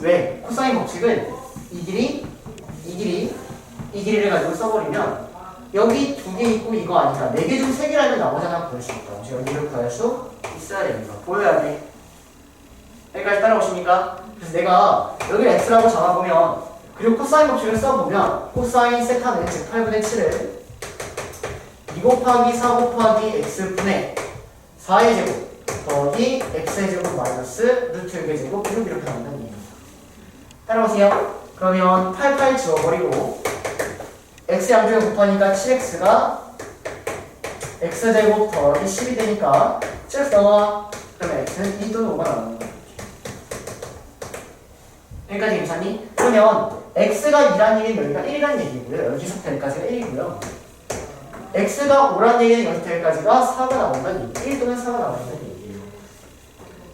왜? 코사인 법칙은 이 길이, 이 길이, 이 길이를 가지고 써버리면 여기 2개 있고 이거 아니라 4개 중 3개라면 나머지 하나 구할 수 있다. 그래서 여기를 구할 수 있어야 됩니다. 보여야 돼. 여기까지 따라오십니까? 그래서 내가 여기를 x라고 잡아보면 그리고 코사인 법칙을 써보면 코사인 세타는 즉 8분의 7을 2 곱하기 4 곱하기 x분의 4의 제곱 더하기 x의 제곱 마이너스 루트 6의 제곱 이렇게 나온다는 얘기입니다. 따라오세요. 그러면 88 지워버리고 x 양쪽에 곱하니까 7x가 x제곱 더하기 10이 되니까 7x 넣어와. 그러면 x는 2 또는 5가 나오는 거야. 여기까지 괜찮니? 그러면 x가 2란 얘기는 여기가 1이란 얘기고요. 여기서부터 여기까지가 1이고요. x가 5란 얘기는 여기서부터 여기까지가 4가 나온다는 얘기. 1 또는 4가 나온다는 얘기예요.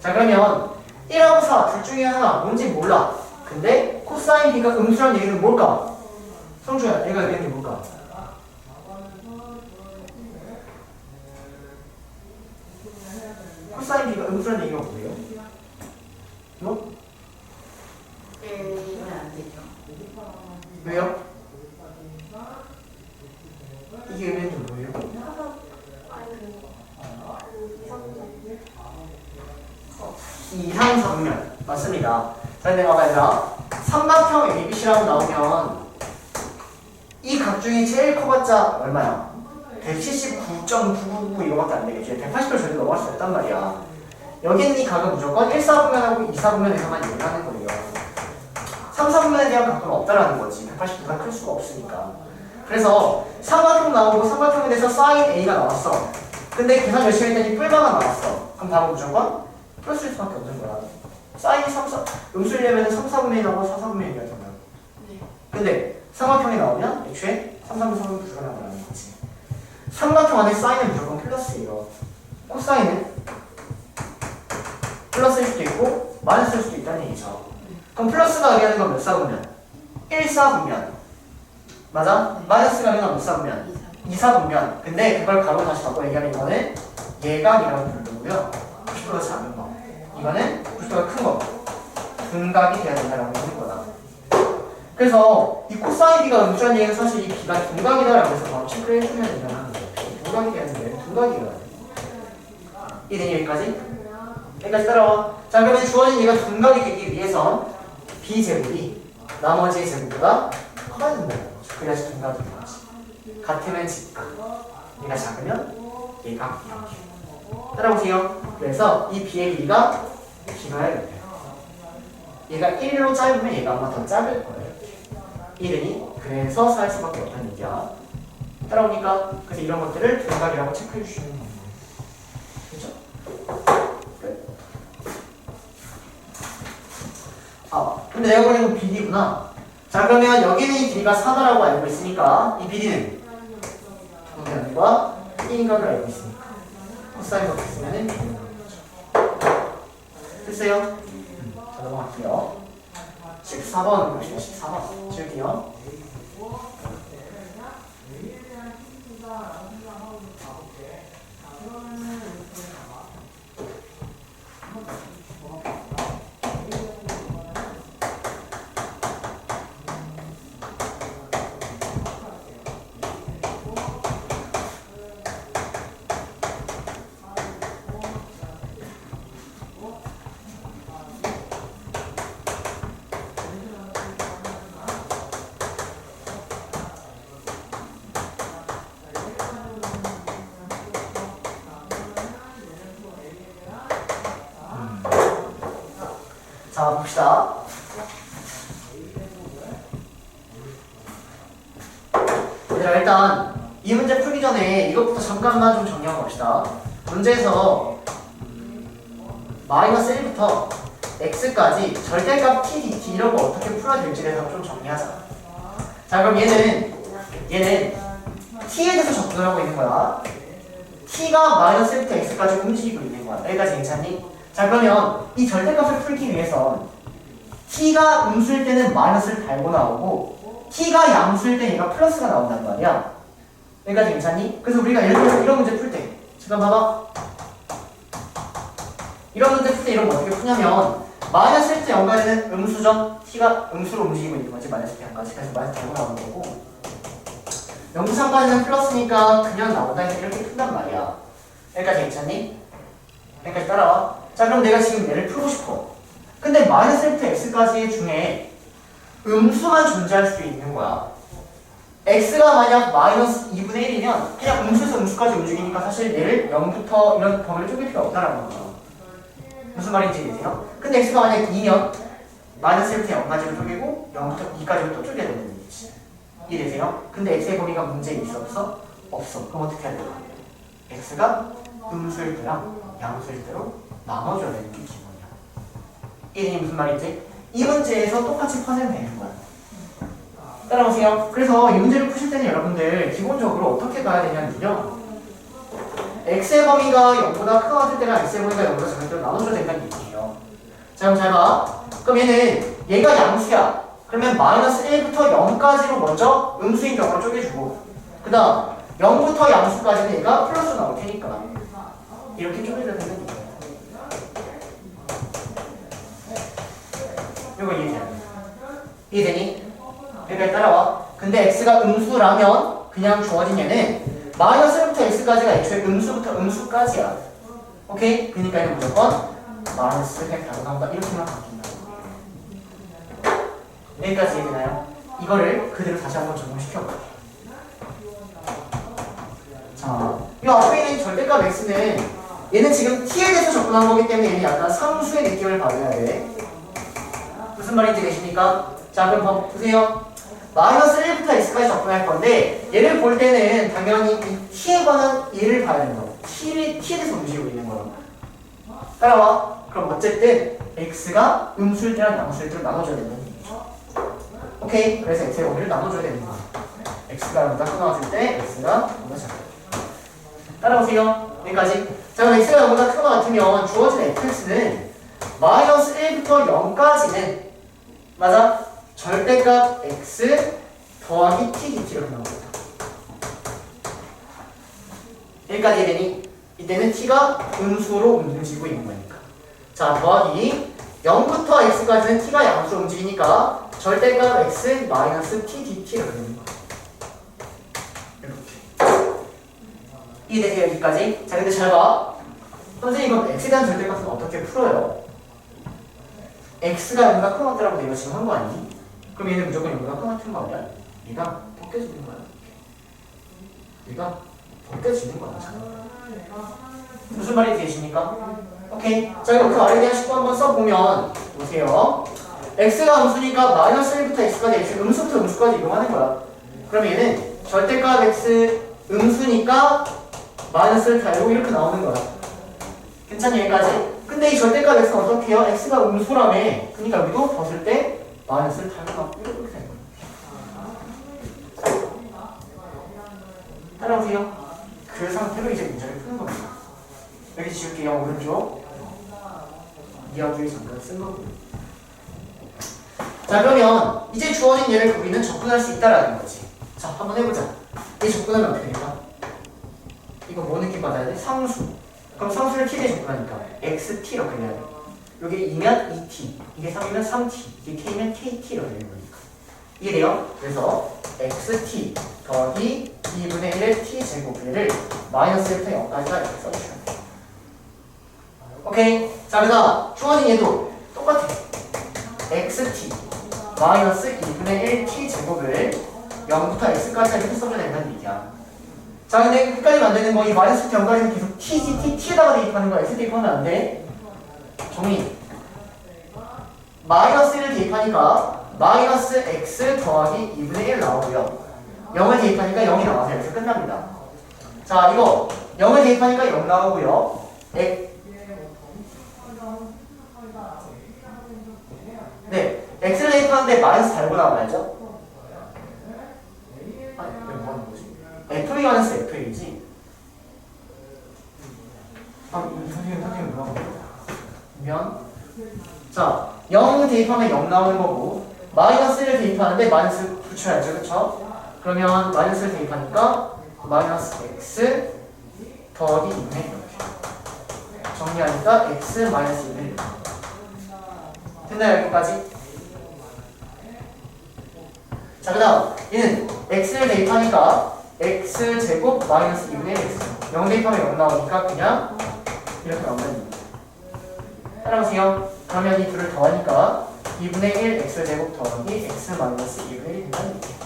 자, 그러면 1하고 4 둘 중에 하나 뭔지 몰라. 근데 코사인 b가 음수란 얘기는 뭘까? 성주야, 얘가 얘기하는 게 뭘까? 코사인 b가 음수란 얘기가 뭐예요? 뭐? 안 되죠. 왜요? 이게 의미는 좀 뭐예요? 이상삼면 맞습니다. 자, 내가 말이야 삼각형 ABC라고 나오면 이 각 중에 제일 커봤자 얼마야? 179.999 이거밖에 안 되겠지. 180을 절대 넘어갈 수 없단 말이야. 여기 있는 이 각은 무조건 1사분면하고 2사분면에서만 얘기하는 거예요. 3사분면에 대한 각도는 없다라는 거지. 180보다 클 수가 없으니까. 그래서 삼각형 나오고 삼각형에 대해서 사인 A가 나왔어. 근데 계산 열심히 했더니 뿔마가 나왔어. 그럼 답은 무조건 플러스일 수밖에 없는 거야. 사인이 음수려면 3, 4분면이 나오고 4, 4분면이 나오잖아. 근데 삼각형이 나오면 애초에 3, 3, 3은 부수가 나오라는 거지. 삼각형 안에 사인은 무조건 플러스예요. 코사인은 플러스일 수도 있고 마이너스일 수도 있다는 얘기죠. 그럼 플러스가 의미하는 건 몇 사분면? 1사분면. 맞아? 마이너스가 의미하는 건 몇 사분면? 2사분면. 근데 그걸 가로 다시 바꿔 얘기하면 이거는 예각이라고 부르고요. 90도가 작은 거. 이거는 함수가 큰 거. 둔각이 돼야 된다라고 하는 거다. 그래서 이 코사인 b가 음수라는 얘기는 사실 이 b가 둔각이다라고 해서 바로 체크를 해주면 된다는 거예요. 둔각이 돼야 되는데 둔각이에요. 이해되니 여기까지? 여기까지 따라와. 자 그러면 주어진 얘가 둔각이 되기 위해선 b제곱이 나머지 제곱보다 커야 된다는 거죠. 그래야지 둔각이 되는 거지. 같으면 직각. 얘가 작으면 얘가 이렇게. 따라오세요. 그래서 이 b의 길이가 길어야 돼요. 얘가 1로 짧으면 얘가 아마 더 작을 거예요. 1이니 그래서 살 수밖에 없다는 얘기야. 따라오니까 그래서 이런 것들을 둔각이라고 체크해 주시는 거예요. 그렇죠? 끝. 아 근데 내가 보는 건 BD구나. 자 그러면 여기는 이 길이가 4다라고 알고 있으니까 이 BD는 동면과 B인각을 알고 있으니까 코사인 거 있으면은 됐어요? 자 넘어갈게요. 14번 봅시다. 14번 지울게요. 자 봅시다. 얘들아 일단 이 문제 풀기 전에 이것부터 잠깐만 좀 정리하고 갑시다. 문제에서 마이너스 1부터 x까지 절대값 t, dt 이런 거 어떻게 풀어야 될지에 대해서 좀 정리하자. 자 그럼 얘는 t에 대해서 접근을 하고 있는 거야. t가 마이너스 1부터 x까지 움직이고 있는 거야. 여기까지 괜찮니? 자 그러면 이 절대값을 풀기 위해선 t가 음수일 때는 마이너스를 달고 나오고 t가 양수일 때 얘가 플러스가 나온단 말이야. 여기까지 괜찮니? 그래서 우리가 예를 들어서 이런 문제 풀 때 잠깐 봐봐. 이런 문제 풀 때 이런 거 어떻게 푸냐면 마이너스 1때 0까지는 음수죠. t가 음수로 움직이고 있는 거지. 마이너스 1때 0까지. 그래서 마이너스 달고 나오는 거고 0, 3까지는 플러스니까 그냥 나온다 해서 이렇게 푼단 말이야. 여기까지 괜찮니? 여기까지 따라와. 자 그럼 내가 지금 얘를 풀고 싶어. 근데 마이너스 1부터 x까지 중에 음수만 존재할 수 있는 거야. x가 만약 마이너스 2분의 1이면 그냥 음수에서 음수까지 움직이니까 사실 얘를 0부터 이런 범위를 쪼갤 필요 없다라는 거죠. 무슨 말인지 이해되세요? 근데 x가 만약 2면 마이너스 1부터 0까지로 쪼개고 0부터 2까지로 또 쪼개야 되는 얘기지. 이해되세요? 근데 x의 범위가 문제에 있어 없어? 없어. 그럼 어떻게 해야 될까? x가 음수일 때랑 양수일 때로 나눠줘야 되는 게 기본이야. 이게 무슨 말인지? 이 문제에서 똑같이 퍼내면 되는 거야. 따라오세요. 그래서 이 문제를 푸실 때는 여러분들 기본적으로 어떻게 가야 되냐면요. x의 범위가 0보다 크거나 같을 때랑 x의 범위가 0보다 작을 때로 나눠줘야 된다는 얘기예요. 자 그럼 잘 봐. 그럼 얘가 양수야. 그러면 마이너스 1부터 0까지로 먼저 음수인 경우로 쪼개주고 그 다음 0부터 양수까지는 얘가 플러스 나올 테니까 이렇게 쪼개줘야 되는 거예요. 이거 이해되니? 여기까지 따라와. 근데 x가 음수라면 그냥 주어진 얘는 마이너스 1부터 x까지가 애초에 음수부터 음수까지야. 오케이? 그러니까 이거 무조건 마이너스 100 바로 나온다. 이렇게만 바뀐다. 여기까지 이해되나요? 이거를 그대로 다시 한번 적용시켜봐. 자, 이 앞에 있는 절대값 x는 얘는 지금 t에 대해서 접근한 거기 때문에 얘는 약간 상수의 느낌을 받아야 돼. 무슨 말인지 되십니까? 자 그럼 보세요. 마이너스 1부터 x까지 접근할 건데 얘를 볼 때는 당연히 이 t에 관한 얘를 봐야 된다. t에 대해서 움직이고 있는 거야. 따라와. 그럼 어쨌든 x가 음수일 때랑 양수일 때로 나눠줘야 된다는 얘기죠. 오케이. 그래서 x의 범위를 나눠줘야 되는 거야. x가 보다 크거나 때 x가 보다 작아. 따라오세요. 여기까지. 자 그럼 x가 보다 크거나 같으면 주어진 fx는 마이너스 1부터 0까지는 맞아? 절대값 x 더하기 t dt로 나옵니다. 여기까지 되니 이때는 t가 음수로 움직이고 있는 거니까. 자, 더하기 0부터 x까지는 t가 양수로 움직이니까 절대값 x 마이너스 t dt가 되는 거야. 이렇게. 이해되세요? 여기까지? 자, 근데 잘 봐. 선생님, 이건 x에 대한 절대값은 어떻게 풀어요? x가 0보다 큰 것 같다라고 내가 지금 한 거 아니니? 그럼 얘는 무조건 0보다 큰 것 같은 거 아니야? 얘가 벗겨지는 거야. 얘가 벗겨지는 거야. 무슨 말인지 계십니까? 오케이. 자, 이거 그 아래에 대한 식구 한번 써보면 보세요. x가 음수니까 마이너스 1부터 x까지 x 음수부터 음수까지 이용하는 거야. 그럼 얘는 절대값 x 음수니까 마이너스를 달고 이렇게 나오는 거야. 괜찮니? 여기까지? 근데 이 절대값 x가 어떻게 해요? x가 음수라며. 그러니까 여기도 벗을 때 마이너스를 달고 나오고 이렇게 되는 거야. 따라오세요. 그 상태로 이제 문제를 푸는 겁니다. 여기 지울게요. 오른쪽 이야기를 잠깐 쓴 거고. 자, 그러면 이제 주어진 얘를 우리는 접근할 수 있다라는 거지. 자, 한번 해보자. 이 접근하면 어떻게 될까? 이거 뭐 느낌 받아야 돼? 상수. 그럼 상수를 t에 접근하니까 xt 이렇게 돼야 돼. 여기 2면 2t, 이게 3이면 3t, 이게 k면 kt 이렇게 되는 거니까. 이해돼요? 그래서 xt 더하기 2분의 1의 t 제곱을 마이너스 1부터 0까지가 이렇게 써주시면 돼요. 오케이. 자, 그다음 주어진 얘도 똑같아. xt 마이너스 2분의 1 t 제곱을 0부터 x까지 이렇게 써줘야 된다는 얘기야. 자, 근데 끝까지 만드는 거 이 마이너스 0까지는 계속 t에다가 대입하는 거야. x 대입하면 안 돼. 정리. 마이너스 1을 대입하니까 마이너스 x 더하기 2분의 1 나오고요. 0을 대입하니까 0이 나와서 여기서 끝납니다. 자, 이거 0을 대입하니까 0 나오고요. 네, x를 대입하는데 마이너스 달고 나와야죠. 아니, 이거 뭐 하는 거지? fa 마이너스 fa지. 선생님 뭐라고? 면. 자, 0 대입하면 0 나오는 거고, 마이너스를 대입하는데 마이너스 붙여야죠, 그쵸? 그러면 마이너스를 대입하니까 마이너스 x 더하기 2분의 이렇게 정리하니까 x 마이너스 1 됐나요? 여기까지? 자, 그 다음 얘는 x를 대입하니까 x제곱 마이너스 2분의 1x 0 대입하면 0 나오니까 그냥 이렇게 나온다는 얘기죠. 따라오세요. 그러면 이 둘을 더하니까 2분의 1 x제곱 더하기 x 마이너스 2분의 1이 된다는 얘기예요.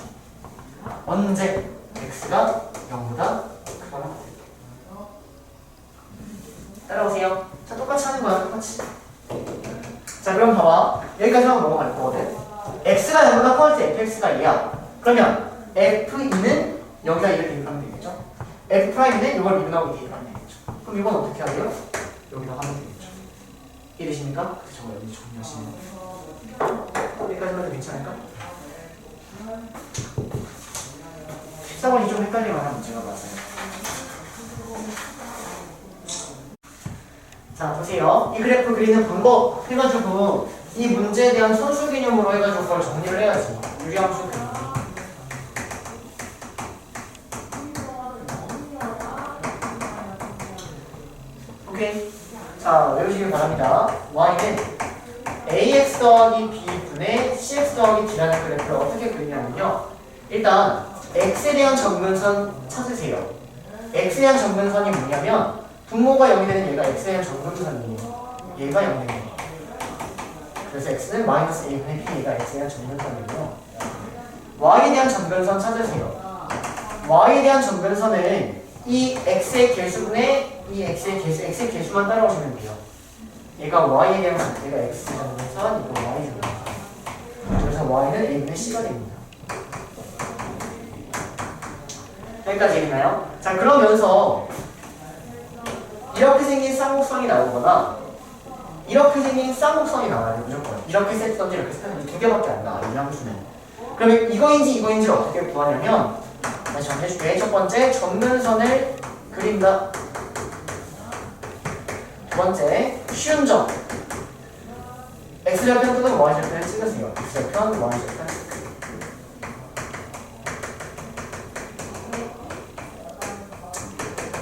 언제 x가 0보다 크거나 따라오세요. 자, 똑같이 하는 거야. 똑같이. 자, 그럼 봐봐. 여기까지 하면 넘어갈 거거든. x가 0보다 커질 때 fx가 2야. 그러면 f2는 여기다 2를 대입하면 되겠죠. f'는 이걸 미분하고 대입하면 되겠죠. 그럼 이건 어떻게 하래요? 여기다 하면 되겠죠. 이해되십니까? 그쵸, 여기 정리하시면 여기까지만 해도 괜찮을까? 14번이 좀 헷갈릴 만한 문제가 맞아요. 자, 보세요. 이 그래프 그리는 방법 해가지고 이 문제에 대한 선수 개념으로 해가지고 그걸 정리를 해야지. 유리함수 그리기. 오케이. 자, 외우시길 바랍니다. y는 ax 더하기 b분의 cx 더하기 d라는 그래프를 어떻게 그리냐면요. 일단 x에 대한 정근선 찾으세요. x에 대한 정근선이 뭐냐면 분모가 0이 되는 얘가 x에 대한 정근선이에요. 얘가 0이 되는 거예요. 그래서 x는 마이너스 a분의 b, 얘가 x에 대한 정근선이고요. y에 대한 정근선 찾으세요. y에 대한 정근선은 이 x의 개수분의 이 x의 개수, x의 개수만 따라오시면 돼요. 얘가 y에 대한 얘가 x 정근선, 이거 y 정근선. 그래서 y는 a분의 c가 됩니다. 여기까지 있나요? 자, 그러면서 이렇게 생긴 쌍곡선이 나오거나 이렇게 생긴 쌍곡선이 나와야 돼, 무조건. 이렇게 세트던지 이렇게 세트던지 두 개밖에 안 나와, 이 함수는. 그러면 이거인지 이거인지를 어떻게 구하냐면 다시 정리해줄게. 첫 번째, 정근선을 그린다. 두 번째, 쉬운 점. x절편 또는 y절편을 찍으세요. x절편, y절편.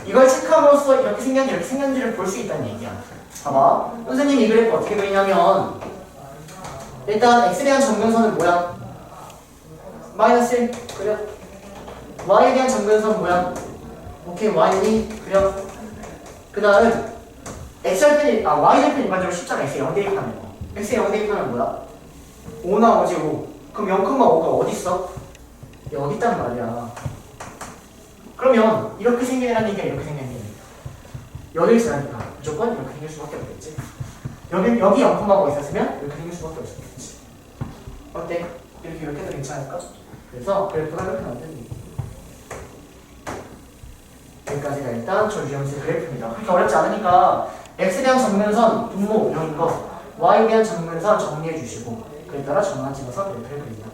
이걸 체크함으로써 이렇게 생겼는지를 볼 수 있다는 얘기야. 봐봐. 선생님이 이 그래프 어떻게 그리냐면 일단 x에 대한 정근선은 뭐야? 마이너스 1 그려. y에 대한 정근선 뭐야? 오케이 y는 2 그려. 그 다음 y절편 일반적으로 쉽잖아. x에 0 대입하면 x에 0 대입하면 뭐야? 5 나오지 5. 그럼 0,5가 어디 있어? 여기 있단 말이야. 그러면 이렇게 생겨라는 얘기야. 이렇게 생기는 얘기야. 여기를 지나니까 무조건 이렇게 생길 수밖에 없겠지. 여기 0,5가 있었으면 이렇게 생길 수밖에 없었겠지. 어때? 이렇게 해도 괜찮을까? 그래서 그래프가 이렇게 나온다는 얘기. 여기까지가 일단 조지형식 그래프입니다. 그렇게 어렵지 않으니까 x에 대한 정면선, 분모 이런 거, y에 대한 정면선 정리해 주시고 그에 따라 점만 찍어서 그래프를 그립니다.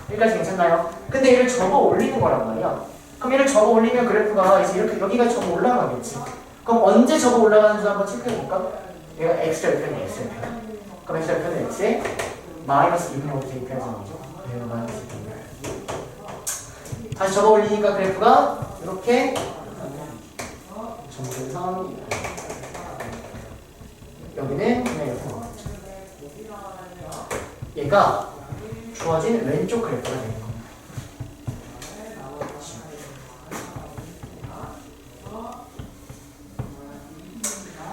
여기까지 괜찮나요? 근데 얘를 접어 올리는 거란 말이야. 그럼 얘를 접어 올리면 그래프가 이제 이렇게 여기가 접어 올라가겠지. 그럼 언제 접어 올라가는지 한번 체크해 볼까? 얘가 x절편이 x절편. 그럼 x절편은 x에 마이너스 2분의 5 대입해야지 나오죠. 얘가 마이너스 2분의 5. 다시 접어 올리니까 그래프가 이렇게 정근선 여기는 그냥 이렇게 나오죠. 얘가 주어진 왼쪽 그래프가 되는 겁니다.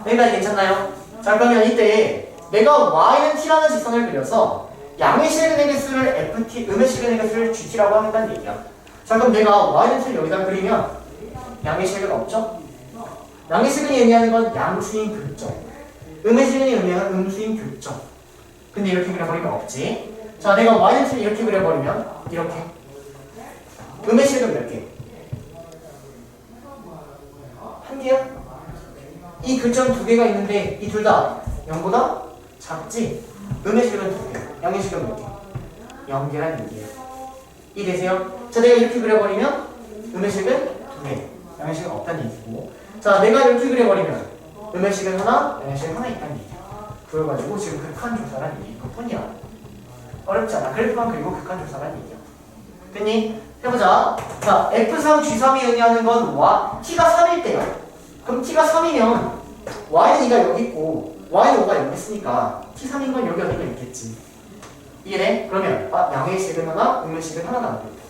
여기까지 괜찮나요? 자 그러면 이때 내가 y는 t라는 직선을 그려서 양의 실근의 개수를 ft, 음의 실근의 개수를 gt라고 하겠다는 얘기야. 자 그럼 내가 y는 t를 여기다 그리면 양의 실근 없죠? 양의 실근이 의미하는 건 양수인 교점, 음의 실근이 의미하는 음수인 교점. 근데 이렇게 그려버리면 없지. 자 내가 y는 t를 이렇게 그려버리면 이렇게 음의 실근 몇 개? 한 개야? 이 교점 두 개가 있는데 이 둘 다 0보다 작지? 음의 실근 두 개, 양의 실근 몇 개? 0개란 얘기예요. 이해되세요? 자 내가 이렇게 그려버리면 음의 실근 두 개, 양의 실근 없다는 얘기고, 자 내가 이렇게 그려버리면 음의 실근 하나, 양의 실근 하나 있다는 얘기야. 그걸 가지고 지금 극한 조사란 얘기 그뿐이야. 어렵지 않아. 그래프만 그리고 극한 조사란 얘기야. 됐니? 해보자. 자 F3, G3이 의미하는 건 t가 3일 때야. 그럼 t가 3이면 y는 2가 여기 있고 y는 5가 여기 있으니까 t3인 건 여기 어디가 있겠지. 이해돼? 그러면 양의 식은 하나, 음의 식은 하나 나옵니다.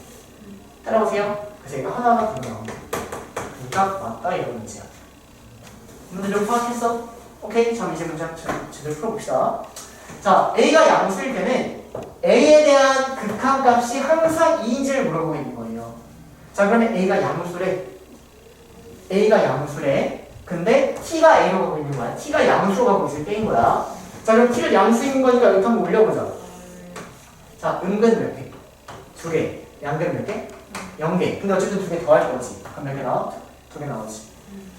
따라오세요. 그래서 이거 하나하나 분명 나옵니다. 그러니까 맞다 이런 문제야. 문제 좀 파악했어? 오케이. 자 이제 문제 제대로 풀어봅시다. 자 a가 양수일 때는 a에 대한 극한값이 항상 2인지를 물어보고 있는 거예요. 자 그러면 a가 양수래. a가 양수래. 근데 t가 a로 가고 있는 거야. t가 양수로 가고 있을 때인 거야. 자 그럼 t를 양수인 거니까 이렇게 한번 올려보자. 자 음근 몇 개? 2개. 양근 몇 개? 0개. 근데 어쨌든 2개 더 할 거지. 그럼 몇 개 나와? 2개 나오지.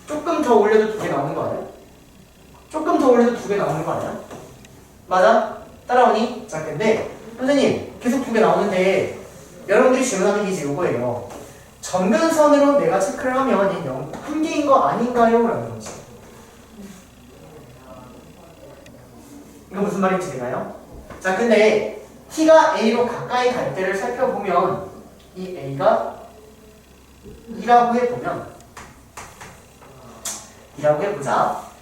조금 더 올려도 2개 나오는 거 아니야? 조금 더 올려도 2개 나오는 거 아니야? 맞아? 따라오니? 자 근데 선생님 계속 2개 나오는데 여러분들이 질문하는 게 이제 이거예요. 정근선으로 내가 체크를 하면 이 0, 한 개인 거 아닌가요? 라는 거지. 이거 무슨 말인지 되나요? 자 근데 t가 a로 가까이 갈 때를 살펴보면 이 a가 2라고 해보자.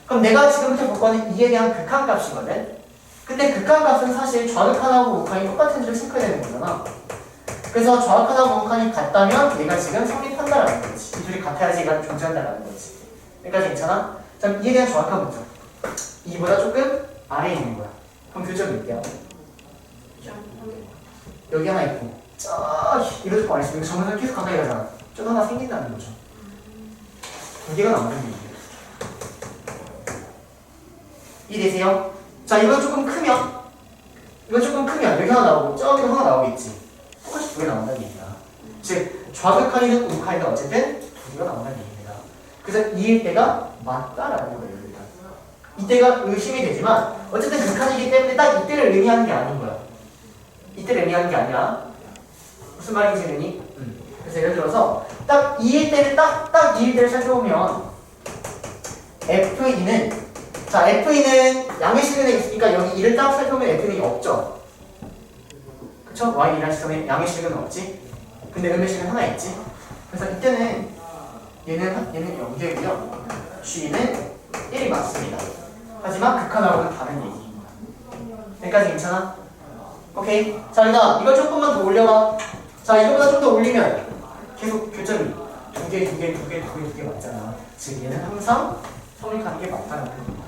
그럼 내가 지금부터 볼 거는 2에 대한 극한값이거든. 근데 극한값은 사실 좌극한하고 우극한이 똑같은지를 체크해야 되는 거잖아. 그래서 좌극한하고 우극한이 같다면 얘가 지금 성립한다라는 거지. 이 둘이 같아야지 얘가 존재한다라는 거지. 여기까지 괜찮아? 자, 이에 대한 정확한 문제. 2보다 조금 아래에 있는 거야. 그럼 교점이 몇 개야? 여기 하나 있고 이렇게 와 있으면 정면선 계속 가까이 가잖아. 좀 하나 생긴다는 거죠. 2개가 나온다는 얘기예요. 이해되세요? 자, 이거 조금 크면 여기 하나 나오고 저기도 하나 나오겠지. 똑같이 2개 나온다는 얘기야. 즉 좌극한이든 우극한이든 어쨌든 2개가 나온다는 얘기입니다. 그래서 이일 때가 맞다라는 거예요. 일단 이때가 의심이 되지만 어쨌든 극한이기 때문에 딱 이때를 의미하는 게 아닌 거야. 이때를 의미하는 게 아니야. 무슨 말인지 되니? 그래서 예를 들어서 딱 2일 때를 딱 2일 때를 살펴보면 F2는 자 F2는 양의 실근에 있으니까 여기 2를 딱 살펴보면 F2는 없죠. 그쵸? Y이라는 시점에 양의 실근은 없지. 근데 음의 실근 하나 있지. 그래서 이때는 얘는 0개고요. G는 1이 맞습니다. 하지만 극한하고는 다른 얘기입니다. 여기까지 괜찮아? 오케이. 자, 일단 이걸 조금만 더 올려봐. 자, 이거보다 좀 더 올리면 계속 교점이 두 개 맞잖아. 즉 얘는 항상 성립하는 게 맞다는 겁니다.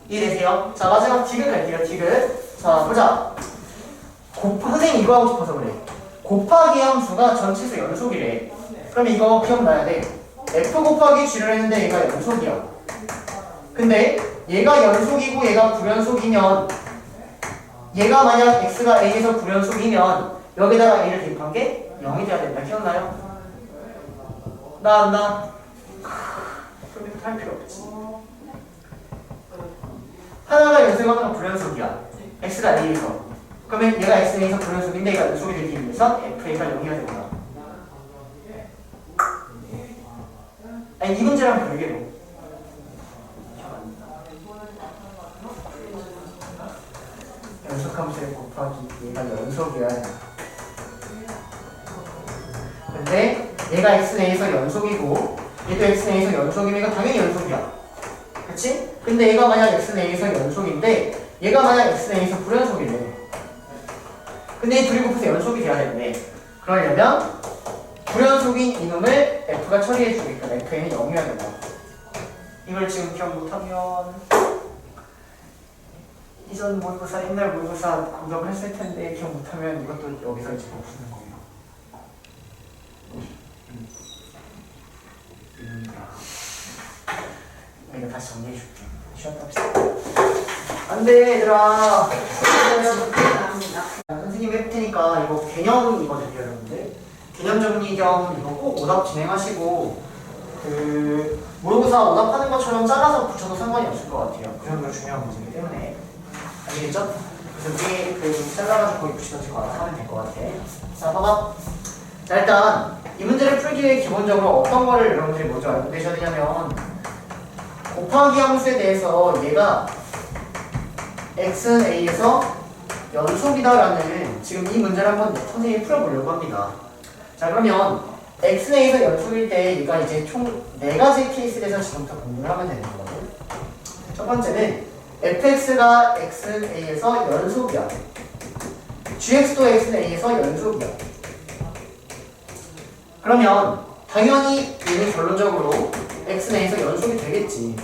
이해되세요? 자, 마지막 디귿 갈게요. 디귿. 자, 보자. 선생님 이거 하고 싶어서 그래. 곱하기 함수가 전체수 연속이래. 그럼 이거 기억나야 돼. f 곱하기 g를 했는데 얘가 연속이야. 근데 얘가 연속이고 얘가 불연속이면 얘가 만약 x가 a에서 불연속이면 여기다가 a를 대입한 게 0이 돼야 된다. 기억나요? 안 나? 그럼 할 필요 없지. 하나가 연속 하나가 불연속이야. x가 a에서. 그러면 얘가 x에서 불연속인데 얘가 연속이 되기 위해서 fa가 0이어야 된다. 아니 이 문제랑 별개로 연속함수에 곱하기 얘가 연속이어야 된다. 근데 얘가 xn에서 연속이고 얘도 xn에서 연속이면 이거 당연히 연속이야. 그치? 근데 얘가 만약 xn에서 연속인데 얘가 만약 xn에서 불연속이래. 근데 이 둘이 곱해서 연속이 돼야 되는데 그러려면 불연속인 이놈을 f가 처리해주니까 fn이 0이어야 된다. 이걸 지금 기억 못하면 이전 모의고사 옛날 모의고사 공부를 했을 텐데 기억 못하면 이것도 여기서 이제 못 푸는 거예요. 이거 다시 정리해줄게. 쉬었다 합시다. 안돼 얘들아. 선생님이 할 테니까 이거 개념이거든요 여러분들. 개념 정리 겸 이거 꼭 오답 진행하시고 그 모의고사 오답하는 것처럼 잘라서 붙여도 상관이 없을 것 같아요. 그 정도로 중요한 문제이기 때문에. 아시겠죠? 그래서 위에 그 잘라가지고 거기 붙이던지 그거 알아서 하면 될 것 같아. 자 봐봐. 자 일단 이 문제를 풀기 위해 기본적으로 어떤 거를 여러분들이 먼저 알고 계셔야 되냐면 곱하기 함수에 대해서 얘가 x는 a에서 연속이다라는 지금 이 문제를 한번 선생님이 풀어보려고 합니다. 자 그러면 x는 a에서 연속일 때 얘가 이제 총 4가지 케이스에 대해서 지금부터 공부를 하면 되는 거거든. 첫 번째는 fx가 x는 a에서 연속이야. gx도 x는 a에서 연속이야. 그러면 당연히 얘는 결론적으로 x는 a에서 연속이 되겠지.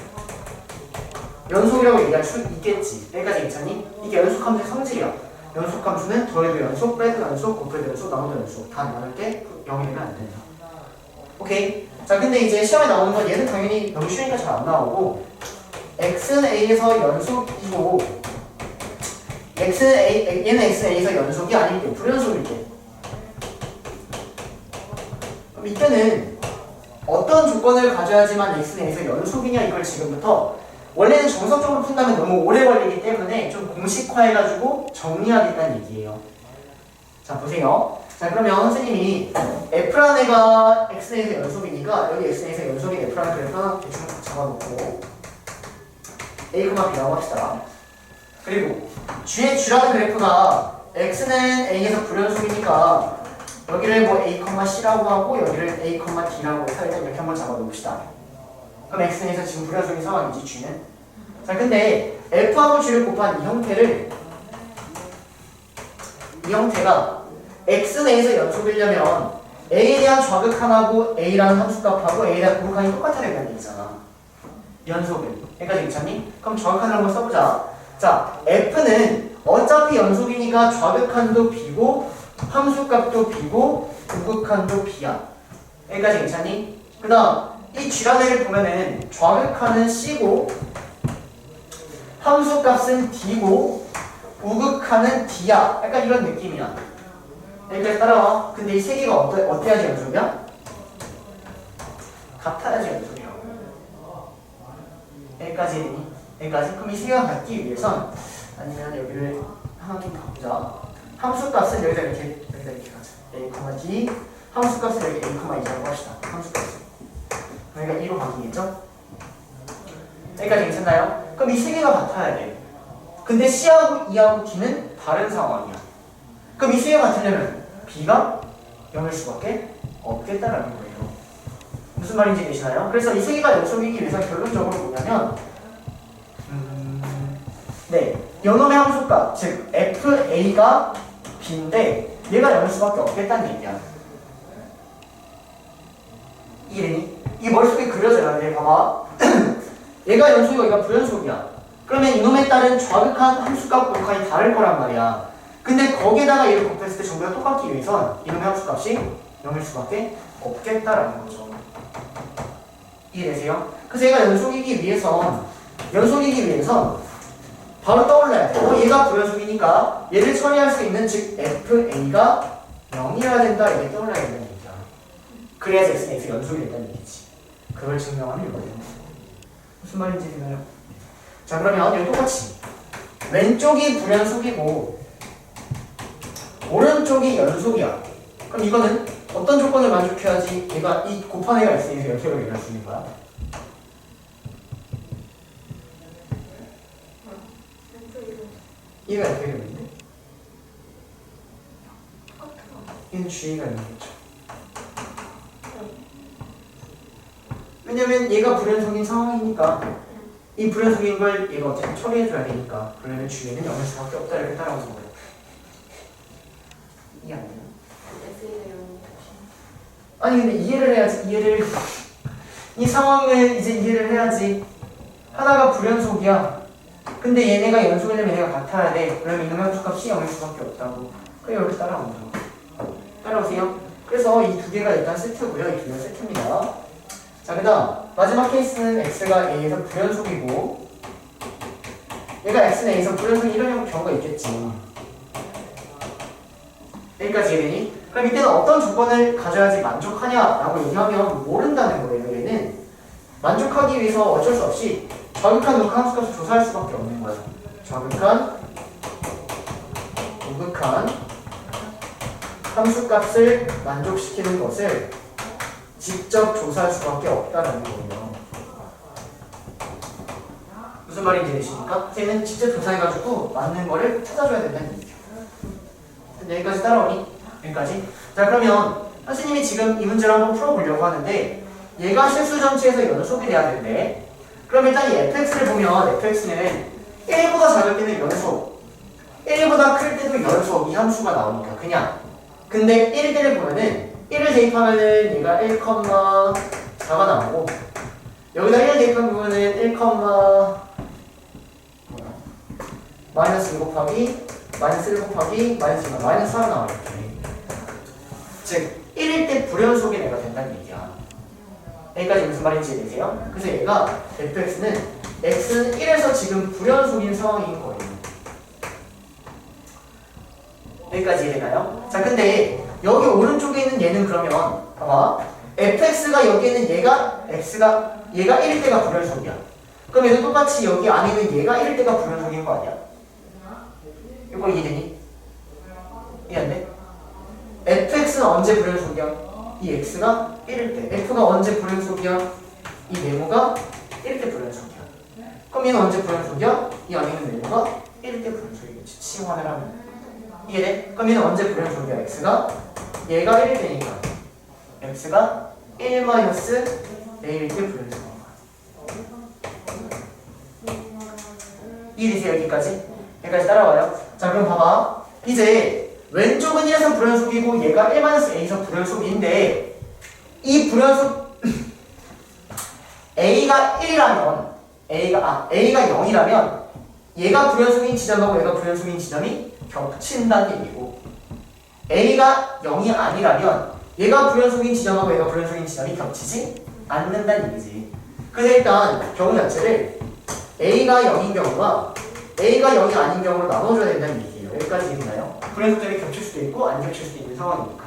연속이라고 얘기할 수 있겠지. 여기까지 괜찮니? 이게 연속함수의 성질이야. 연속함수는 더해도 연속, 빼도 연속, 곱해도 연속, 나눠도 연속. 다 나눌 때 0이 되면 안 된다. 오케이? 자 근데 이제 시험에 나오는 건 얘는 당연히 너무 쉬우니까 잘 안 나오고 x는 a에서 연속이고 얘는 x는 a에서 연속이 아닐 때 불연속일 때 그럼 이때는 어떤 조건을 가져야지만 x는 a에서 연속이냐 이걸 지금부터 원래는 정석적으로 푼다면 너무 오래 걸리기 때문에 좀 공식화해가지고 정리하겠다는 얘기예요. 자 보세요. 자 그러면 선생님이 f라는 애가 xn에서 연속이니까 여기 xn에서 연속인 f라는 그래프 하나 대충 잡아놓고 a, b라고 합시다. 그리고 g라는 그래프가 x는 a에서 불연속이니까 여기를 뭐 a, c라고 하고 여기를 a, d라고 해서 일단 이렇게 한번 잡아놓읍시다. 그럼 xn에서 지금 불연속인 상황이지 g는. 자 근데 f하고 g를 곱한 이 형태가 x는 a에서 연속이려면 a에 대한 좌극 하나고 a라는 함수값하고 a에 대한 곱하기 똑같아야 된다는 얘기잖아. 연속은. 여기까지 괜찮니? 그럼 좌극한을 한번 써보자. 자 f는 어차피 연속이니까 좌극한도 b고 함수값도 b고 곱극한도 b야. 여기까지 괜찮니? 그 다음 이 g라는 애를 보면은 좌극한은 c고 함수값은 d고 우극한은 d야. 약간 이런 느낌이야. 여기까지 따라와. 근데 이 세 개가 어때야지 연속이야? 같아야지 연속이야. 여기까지. 그럼 이 세 개가 같기 위해선 아니면 여기를 하나 좀 바꾸자. 함수값은 여기다 이렇게 가자. a, d 함수값은 여기 a, 2라고 합시다. 함수값은 그러니까 2로 바뀌겠죠? 여기까지 괜찮나요? 그럼 이 세 개가 같아야 돼. 근데 C하고 E하고 D는 다른 상황이야. 그럼 이 세 개가 같으려면 B가 0일 수밖에 없겠다라는 거예요. 무슨 말인지 되시나요? 그래서 이 세 개가 연속이기 위해서 결론적으로 뭐냐면 네, 요놈의 함수값, 즉 FA가 B인데 얘가 0일 수밖에 없겠다는 얘기야. 이해되니? 이 머릿속에 그려져야 돼. 봐봐. 얘가 연속이고 얘가 불연속이야. 그러면 이놈에 따른 좌극한 함수값 극한이 다를 거란 말이야. 근데 거기에다가 얘를 곱했을 때 전부 다 똑같기 위해선 이놈의 함수값이 0일 수밖에 없겠다라는 거죠. 이해되세요? 그래서 얘가 연속이기 위해선 바로 떠올라야 돼. 얘가 불연속이니까 얘를 처리할 수 있는 즉 FA가 0이어야 된다. 이게 떠올라야 된다는 얘기야. 그래야지 X는 X 연속이 된다는 얘기지. 그걸 증명하는 이거예요. 무슨 말인지 되나요? 자, 그러면 여기 똑같이 왼쪽이 불연속이고 오른쪽이 연속이야. 그럼 이거는 어떤 조건을 만족해야지 얘가 이 곱한 애가 X에서 연속으로 일어날 수 있는 거야? 얘가 어떻게 되는데? 얘는 주의가 있는 거죠. 왜냐면 얘가 불연속인 상황이니까 이 불연속인 걸 얘가 어쨌든 처리해줘야 되니까 그러면 주의는 0일 수밖에 없다 이렇게 따라오는 거예요. 이해 안 되나? 아니 근데 이해를 해야지. 이 상황을 이제 이해를 해야지. 하나가 불연속이야. 근데 얘네가 연속이려면 얘네가 같아야 돼. 그러면 이놈의 함수값이 0일 수밖에 없다고. 그래 이렇게 따라오는 거. 따라오세요. 그래서 이 두 개가 일단 세트고요. 이 두 개가 세트입니다. 자, 그 다음 마지막 케이스는 x가 a에서 불연속이고 얘가 x는 a에서 불연속이 이런 경우가 있겠지. 여기까지 이해되니? 그럼 이때는 어떤 조건을 가져야지 만족하냐라고 얘기하면 모른다는 거예요. 얘는 만족하기 위해서 어쩔 수 없이 좌극한 우극한 함수값을 조사할 수밖에 없는 거예요. 좌극한 우극한 함수값을 만족시키는 것을 직접 조사할 수밖에 없다는 거예요. 무슨 말인지 되십니까? 쟤는 직접 조사해가지고 맞는 거를 찾아줘야 된다는 얘기죠. 여기까지 따라오니? 여기까지? 자, 그러면 선생님이 지금 이 문제를 한번 풀어보려고 하는데 얘가 실수 전체에서 연속이 돼야 되는데 그럼 일단 이 fx를 보면 fx는 1보다 작을 때는 연속 1보다 클 때도 연속 이 함수가 나오니까 그냥 근데 1대를 보면은 1을 대입하면은 얘가 1,4가 나오고 여기다 1을 대입하면 1, 마이너스 1 곱하기 마이너스 1 곱하기 마이너스 2가 마이너스 4가 나와요. 즉 1일 때 불연속인 애가 된다는 얘기야. 여기까지 무슨 말인지 이해되세요? 그래서 얘가 fx는 x는 1에서 지금 불연속인 상황인 거예요. 여기까지 이해되나요? 자, 근데 여기 오른쪽에 있는 얘는 그러면 봐봐 fx가 여기 있는 얘가 얘가 1일 때가 불연속이야. 그럼 얘도 똑같이 여기 안에 있는 얘가 1일 때가 불연속인 거 아니야? 이거 이해되니? 이해 안 돼? fx는 언제 불연속이야? 이 x가 1일 때. f가 언제 불연속이야? 이 네모가 1일 때 불연속이야. 그럼 얘는 언제 불연속이야? 이 안에 있는 네모가 1일 때 불연속이겠지. 치환을 하면. 이해돼? 그럼 얘는 언제 불연속이야? x가? 얘가 1일 때니까. x가 1 마이너스 a일 때 불연속인 거야. 이해되세요? 여기까지 따라와요. 자, 그럼 봐봐. 이제 왼쪽은 1에서 불연속이고 얘가 1-a에서 불연속인데 이 불연속 a가 1이라면 a가 0이라면 얘가 불연속인 지점하고 얘가 불연속인 지점이 겹친다는 얘기고 a가 0이 아니라면 얘가 불연속인 지점하고 얘가 불연속인 지점이 겹치지 않는다는 얘기지. 그래서 일단 경우 자체를 a가 0인 경우와 a가 0이 아닌 경우로 나눠줘야 된다는 얘기예요. 여기까지 이해되나요? 불연속점이 겹칠 수도 있고 안 겹칠 수도 있는 상황이니까.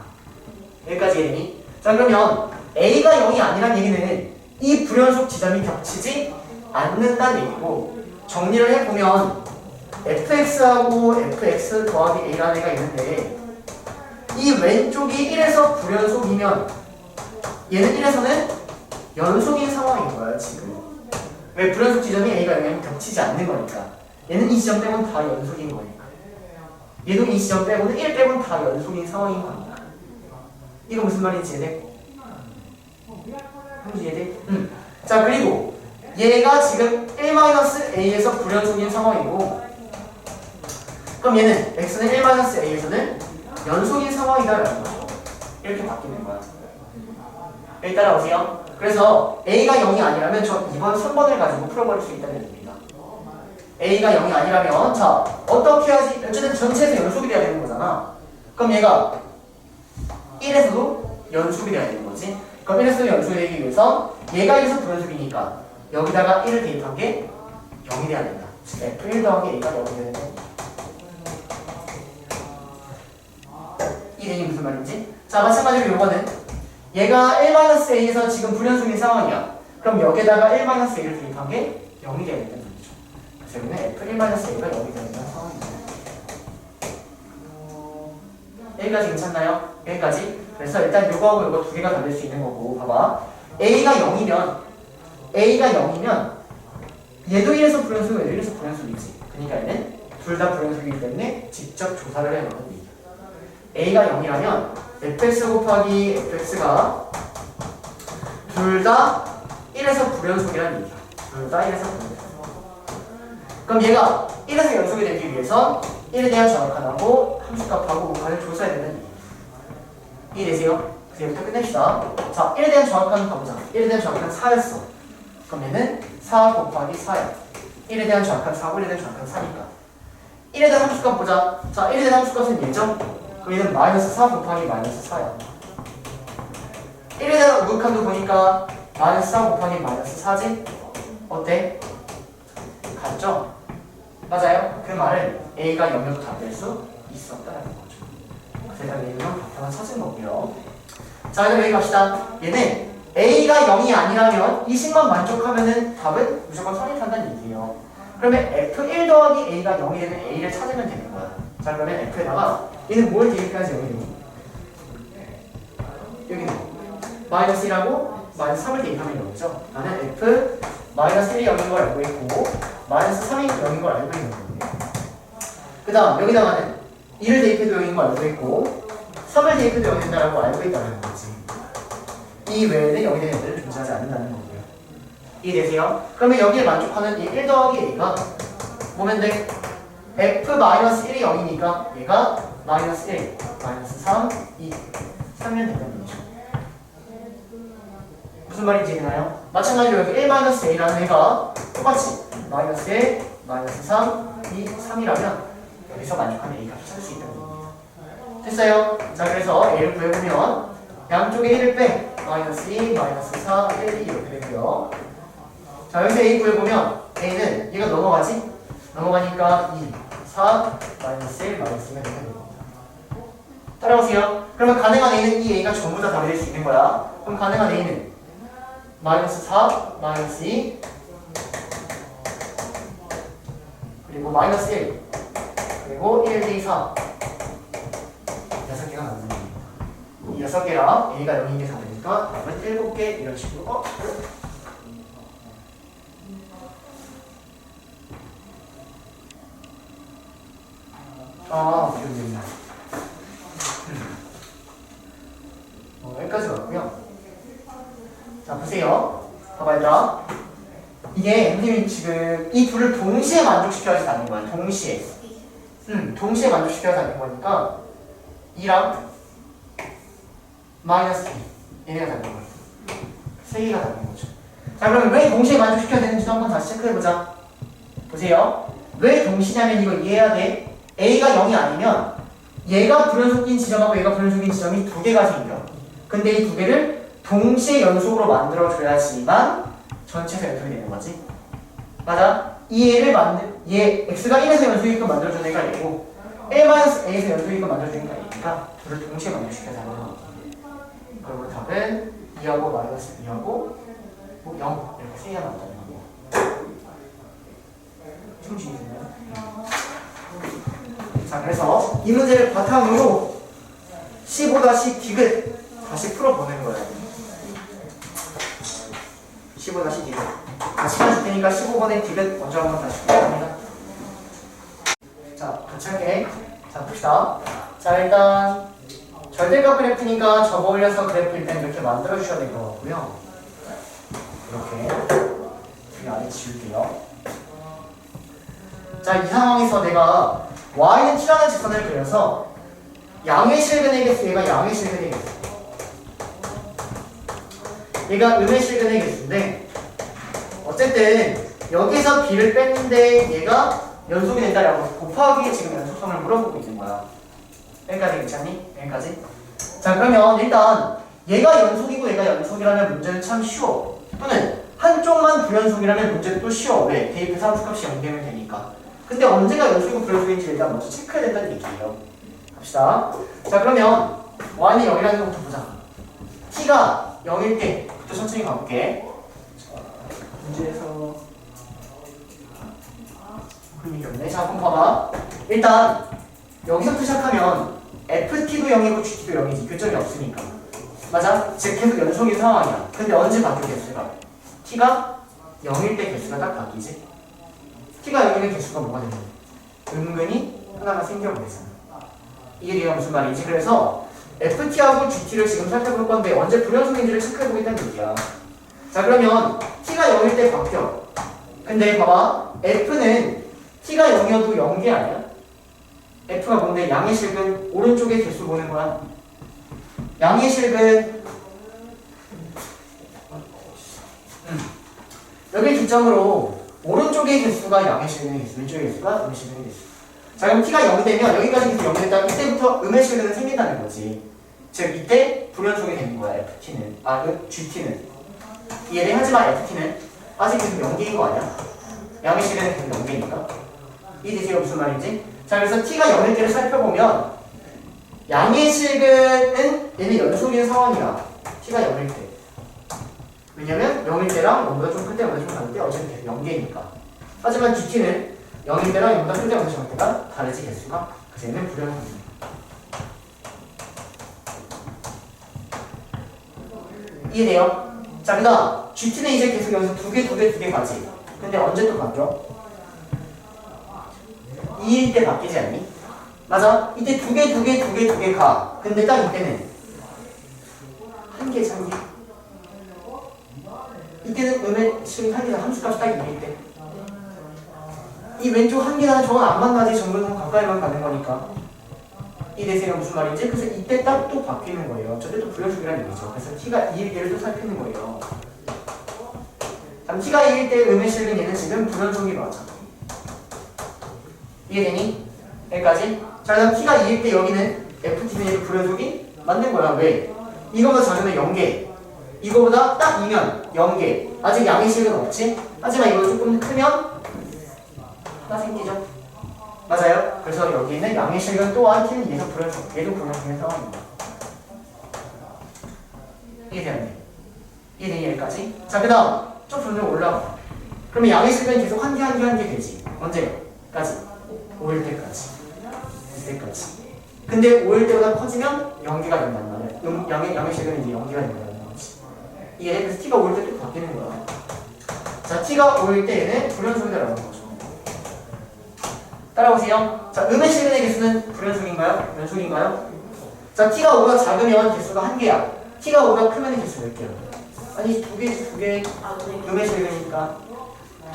여기까지 이해되니? 자, 그러면 a가 0이 아니란 얘기는 이 불연속 지점이 겹치지 않는다는 얘기고 정리를 해보면 fx하고 fx 더하기 a라는 애가 있는데 이 왼쪽이 1에서 불연속이면 얘는 1에서는 연속인 상황인 거야 지금. 왜? 불연속 지점이 a가 0이면 겹치지 않는 거니까. 얘는 이 지점 빼고는 다 연속인 거니까. 얘도 이 지점 빼고는 1 빼고는 다 연속인 상황인 거니까. 이거 무슨 말인지 이해돼? 이해돼? 자, 그리고 얘가 지금 1-a에서 불연속인 상황이고 그럼 얘는 x는 1-a에서는 연속인 상황이다라는 거죠. 이렇게 바뀌는 거야. 여기 따라오세요. 그래서 a가 0이 아니라면 저 2번, 3번을 가지고 풀어버릴 수 있다는 얘기입니다. a가 0이 아니라면 자 어떻게 해야지? 어쨌든 전체에서 연속이 돼야 되는 거잖아. 그럼 얘가 1에서도 연속이 돼야 되는 거지. 그럼 1에서도 연속이 되기 위해서 얘가 1에서 불연속이니까 여기다가 1을 대입한 게 0이 돼야 된다. 즉 f1 더하기 a가 0이 되는 거. 이 얘기 무슨 말인지? 자 마찬가지로 요거는 얘가 1-a에서 지금 불연속인 상황이야. 그럼 여기다가 1-a를 대입한 게 0이 돼야 된다는 얘기죠. 그래서 여기는 f1-a가 0이 되는 상황입니다. 여기까지 괜찮나요? 여기까지? 그래서 일단 요거하고 요거 두 개가 다를 수 있는 거고 봐봐. a가 0이면 얘도 1에서 불연속이고 얘도 1에서 불연속이지. 그러니까 얘는 둘 다 불연속이기 때문에 직접 조사를 해놓는 얘기야. a가 0이라면 fx 곱하기 fx가 둘 다 1에서 불연속이라는 얘기야. 둘 다 1에서 불연속. 그럼 얘가 1에서 연속이 되기 위해서 1에 대한 정확한하고 함수값하고 우칸을 조사해야 되는 얘기야. 이해되세요? 그래서 끝냅시다. 자, 1에 대한 정확한은 가보자. 1에 대한 정확한은 4였어. 그럼 얘는 4 곱하기 4야. 1에 대한 정확한 4고 1에 대한 정확한 4니까 1에 대한 함수값 보자. 자, 1에 대한 함수값은 얘죠? 그럼 얘는 마이너스 4 곱하기 마이너스 4야. 1에 대한 우극한도 보니까 마이너스 4 곱하기 마이너스 4지? 어때? 같죠? 맞아요? 그 말은 a가 0이어도 다 될 수 있었다는 거죠. 그래서 얘는 바탕을 찾은 거고요. 자, 그럼 여기 갑시다. 얘는 a가 0이 아니라면 이 식만 만족하면은 답은 무조건 성립한다는 얘기예요. 그러면 f1 더하기 a가 0이 되면 a를 찾으면 되는 거야. 자, 그러면 f에다가 얘는 뭘 대입해야지 0이 되니? 여기는 마이너스 1하고 마이너스 3을 대입하면 0이죠. 나는 f 마이너스 1이 0인 걸 알고 있고 마이너스 3이 0인 걸 알고 있는 거예요. 그 다음 여기다가는 2를 대입해도 0인 걸 알고 있고 3을 대입해도 0이 된다고 알고 있다는 거지. 이 외에는 0이 되는 애들은 존재하지 않는다는 거고요. 이해되세요? 그러면 여기에 만족하는 이 1 더하기 a가 뭐면 돼? f-1이 0이니까 얘가 마이너스 1, 마이너스 3, 2 3면 된다는 얘기죠. 무슨 말인지 이해나요? 마찬가지로 여기 1-a라는 애가 똑같이 마이너스 1, 마이너스 3, 2, 3이라면 여기서 만족하는 a 값을 찾을 수 있다는 얘기입니다. 됐어요? 자, 그래서 a를 구해보면 양쪽에 1을 빼 마이너스 2, 마이너스 4, 1, 2 이렇게 되고요. 자, 여기서 a 구해보면 a는 얘가 넘어가지? 넘어가니까 2, 4, 마이너스 1, 마이너스 2가 되는 겁니다. 따라오세요. 그러면 가능한 a는 이 a가 전부 다 답이 될 수 있는 거야. 그럼 가능한 a는 마이너스 4, 마이너스 2 그리고 마이너스 1 그리고 1, 2, 4 6개가 남습니다. 이 6개랑 a가 0인 게 4되니까 답은 7개 이런 식으로 이런 여기까지 왔고요. 자, 보세요. 봐봐, 얘들아. 이게 선생님이 지금 이 둘을 동시에 만족시켜야지 되는 거야. 동시에. 동시에 만족시켜야 되는 거니까 2랑 마이너스 2 얘네가 되는 거야. 3개가 되는 거죠. 자, 그러면 왜 동시에 만족시켜야 되는지도 한번 다시 체크해보자. 보세요. 왜 동시냐면 이거 이해해야 돼. a가 0이 아니면 얘가 불연속인 지점하고 얘가 불연속인 지점이 두 개가 생겨. 근데 이 두 개를 동시에 연속으로 만들어줘야지만 전체에서 연속이 되는 거지. 맞아? 이 얘를 얘 x가 1에서 연속이끔 만들어주는 애가 얘고 1-a에서 연속이끔 만들어주는 애가 얘니까 둘을 동시에 만족시켜야 되는 거지. 그리고 답은 2하고 마이너스 2하고 0 이렇게 세 개가 나온다는 거고. 충분히 되나요? 자, 그래서 이 문제를 바탕으로 15-디귿 다시 풀어보는 거예요. 15-디귿. 시간 줄 테니까 15번의 디귿 먼저 한번 다시 풀어봅니다. 자, 같이 할게. 자, 봅시다. 자, 일단 절대값 그래프니까 접어 올려서 그래프 일단 이렇게 만들어 주셔야 될 것 같고요. 이렇게 여기 안에 지울게요. 자, 이 상황에서 내가 y는 t라는 직선을 그려서 양의 실근의 개수, 얘가 양의 실근의 개수, 얘가 음의 실근의 개수인데 어쨌든 여기서 b를 뺐는데 얘가 연속이 된다라고 곱하기 지금 연속성을 물어보고 있는 거야. 여기까지 괜찮니? 여기까지? 자 그러면 일단 얘가 연속이고 얘가 연속이라면 문제는 참 쉬워. 또는 한쪽만 불연속이라면 문제는 또 쉬워. 왜? 대입해서 함수값이 0되면 되니까. 근데 언제가 연속이고 불연속인지 일단 먼저 체크해야 된다는 얘기예요. 갑시다. 자 그러면 y는 0이라는 것부터 보자. t가 0일 때부터 천천히 가볼게. 자, 문제에서 그런 얘기 없네. 자 그럼 봐봐. 일단 여기서부터 시작하면 ft도 0이고 gt도 0이지. 교점이 없으니까. 맞아? 즉 계속 연속인 상황이야. 근데 언제 바뀌어 개수가? t가 0일 때 개수가 딱 바뀌지. t가 0일 때 개수가 뭐가 되는 거야? 은근히 하나가 생겨버리잖아. 이게 무슨 말인지. 그래서 ft하고 gt를 지금 살펴볼 건데 언제 불연속인지를 체크해보겠다는 얘기야. 자 그러면 t가 0일 때 바뀌어. 근데 봐봐. f는 t가 0이어도 0개 아니야? f가 뭔데? 양의 실근 오른쪽에 개수 보는 거야. 양의 실근 여기 기점으로 오른쪽의 개수가 양의 실근의 개수, 왼쪽의 개수가 음의 실근의 개수. 자 그럼 t가 0이 되면 여기까지 계속 0이 됐다면 이때부터 음의 실근은 생긴다는 거지. 즉 이때 불연속이 되는 거야. ft는 gt는 이해돼? 하지만 ft는 아직 계속 0개인 거 아니야? 양의 실근은 계속 0개니까. 이해되세요? 무슨 말인지? 자 그래서 t가 0일 때를 살펴보면 양의 실근은 얘는 연속인 상황이야. t가 0일 때. 왜냐면 0일 때랑 0보다 좀 클 때, 0보다 좀 작을 때 어차피 0개니까. 하지만 gt는 0일 때랑 0보다 클 때, 0보다 작을 때가 다르지 개수가. 그래서 얘는 불연속입니다. 이해돼요? 자 그 다음 gt는 이제 계속 여기서 두 개 가지. 근데 언제 또 바뀌어? 2일 때 바뀌지 않니? 맞아? 이때 두 개 가. 근데 딱 이때는 한 개, 한 개. 이때는 음의 실근 한 개가 함수값이 딱 2일 때. 이 왼쪽 한 개랑 저건 안 만나지. 정글은 가까이만 가는 거니까. 이해되세요? 무슨 말인지? 그래서 이때 딱 또 바뀌는 거예요. 저때 또 불연속이라는 얘기죠. 그래서 t가 2일 때를 또 살피는 거예요. 그럼 t가 2일 때 음의 실근 얘는 지금 불연속이 맞아. 이해되니? 여기까지? 자 그럼 t가 2일 때 여기는 ft는 불연속이 맞는 거야. 왜? 이거보다 작으면 0개, 이거보다 딱 2면 0개. 아직 양의 실근 없지? 하지만 이거 조금 크면 하나 생기죠? 맞아요? 그래서 여기는 양의 실근 또한 t는 얘도 불연속인 상황입니다. 이해되었네? 이해되니? 여기까지? 자 그 다음 좀 점점 올라가. 그러면 양의 실근이 계속 한 개 되지. 언제까지? 5일 때까지. 이때까지. 근데 5일 때보다 커지면 0개가 된단 말이야. 양의 실근이 이제 0개가 된다는 거지. 이게 그래서 t가 5일 때 또 바뀌는 거야. 자, t가 5일 때에는 불연속이라는 거죠. 따라오세요. 자, 음의 실근의 개수는 불연속인가요? 연속인가요? 자, t가 5가 작으면 개수가 1개야. t가 5가 크면 개수 몇 개야? 아니, 두 개, 음의 실근이니까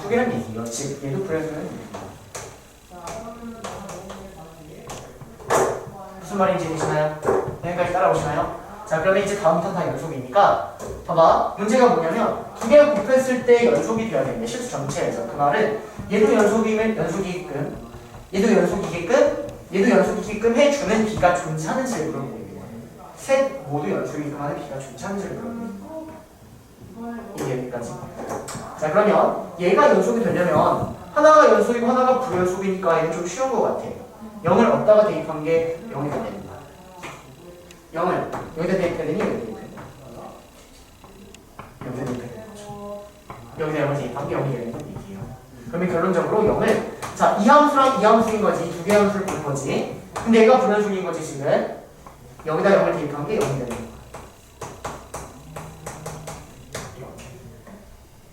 2개란 얘기예요. 즉, 얘도 불연속이라는 얘기예요. 무슨 말인지 되시나요? 여기까지 따라오시나요? 자 그러면 이제 다음부터 다 연속이니까 봐봐. 문제가 뭐냐면 두 개가 곱했을 때 연속이 되어야 되는데 실수 전체에서 그 말은 얘도 연속이면 연속이게끔 얘도 연속이게끔 해주는 비가 존재하는지를 물어보는 거예요. 셋 모두 연속이게끔 하는 비가 존재하는지를 물어보는 거예요. 이게 여기까지. 자 그러면 얘가 연속이 되려면 하나가 연속이고 하나가 불연속이니까 얘는 좀 쉬운 것 같아. 0을 얻다가 대입한 게 0이 되는 거야. 0을 여기다 대입해야 되니? 여기다 대입해야 되니? 여기다 대입해야 되는 거죠. 여기다 0을 대입한 게 0이 되는 건 얘기예요. 그러면 결론적으로 0을 자, 이 함수랑 이 함수인 거지. 두 개의 함수를 본 거지. 근데 얘가 불연속인 거지 지금. 여기다 0을 대입한 게 0이 되는 거야. 이렇게.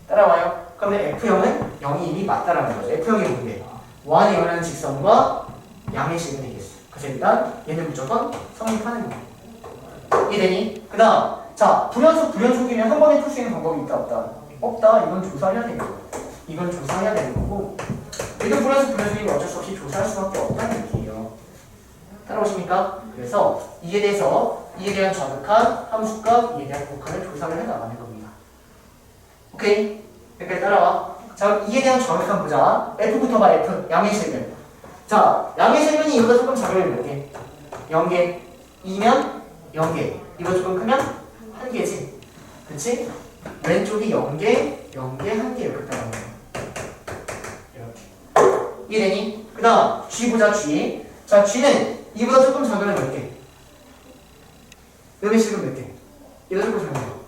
따라와요? 그러면 F0은 0이 이미 맞다라는 거죠. F0이 뭔데? y 영하는 직선과 양의 실근의 개수. 그래서 일단 얘는 무조건 성립하는 거예요. 이해되니? 그 다음 자 불연속이면 한 번에 풀 수 있는 방법이 있다 없다? 없다. 이건 조사해야 되는 거고 이건 조사해야 되는 거고 얘도 불연속이면 어쩔 수 없이 조사할 수밖에 없다는 얘기예요. 맞습니까? 그래서 이에 대한 좌극한, 함수값, 이에 대한 곡한을 조사를 해나가는 겁니다. 오케이? 여기까지 따라와. 자, 이에 대한 좌극한 보자. F부터 봐, F. 양의 실근. 자, 양의 실근이 이보다 조금 작으면 몇 개? 0개. 2면 0개. 이거 조금 크면 1개지. 그치? 왼쪽이 0개, 0개, 1개 이렇게 따라오는 거야. 이렇게. 이해되니? 그 다음 G 보자, G. 자, G는 이보다 조금 작으면 몇 개? 음의 실근 몇 개? 이보다 조금 작으면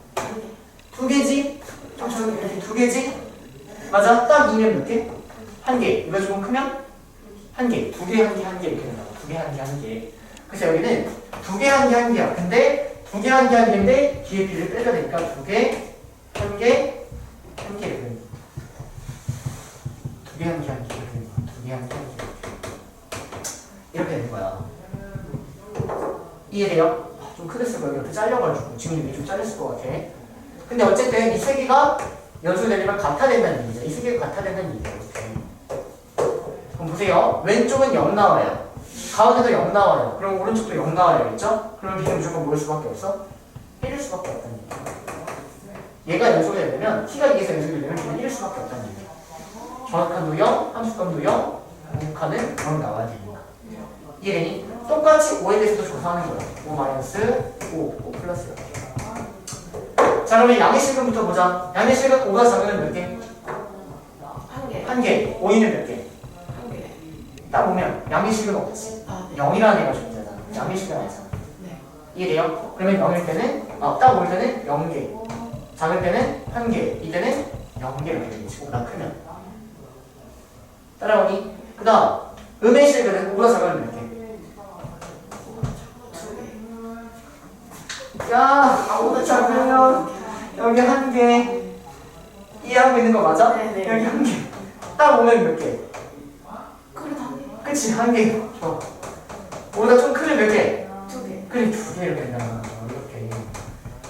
2개지? 좀 작으면 이렇게 2개지? 맞아? 딱 2면 몇 개? 1개. 이거 조금 크면 1개. 2개, 1개, 1개 이렇게 된다고. 2개, 1개, 1개. 그래서 여기는 2개, 1개, 1개야. 근데 2개, 1개, 1개인데 뒤에 B를 빼야 되니까 2개, 1개, 1개 이렇게 되는 거야. 2개, 1개, 1개 이렇게 되는 거야. 2개, 1개, 1개 이렇게 되는 거야. 이해돼요? 좀 크게 쓸 거야. 이렇게 잘려가지고 지금 이게 좀 잘렸을 것 같아. 근데 어쨌든 이 세 개가 연속되려면 같아 된다는 얘기죠. 이 세 개가 같아 된다는 얘기예요. 그럼 보세요. 왼쪽은 0 나와요. 가운데도 0 나와요. 그럼 오른쪽도 0 나와야겠죠? 그럼 B는 무조건 뭐일 수밖에 없어? 1일 수밖에 없다는 얘기예요. 얘가 연속이 되려면 T가 2에서 연속이 되려면 B는 1일 수밖에 없다는 얘기예요. 정확한도 0, 함수값도 0, 극한은 0 나와야 됩니다. 이해되니? 똑같이 5에 대해서도 조사하는 거예요. 5 마이너스 5 플러스 이렇게. 자, 그러면 양의 실근부터 보자. 양의 실근 5가 작으면 몇 개? 1개. 1개. 5이면 몇 개? 1개. 딱 보면 양의 실근 없지. 아, 네. 0이라는 애가 존재하잖아. 양의 실근 아니잖아. 네. 이해돼요? 그러면 0일 때는 딱 5일 때는 0개. 작을 때는 1개. 이때는 0개 이렇게 되겠지. 5가 크면. 따라오니? 그 다음 음의 실근은 5가 작으면 몇 개? 2개. 야, 5가 작으면 여기 1개. 이해하고 있는 거 맞아? 네네. 여기 1개. 딱 오면 몇 개? 그래도 1개. 그치, 1개. 좋아. 5보다 좀 크면 몇 개? 2개. 그래, 2개 이렇게 된다는 거죠. 이렇게.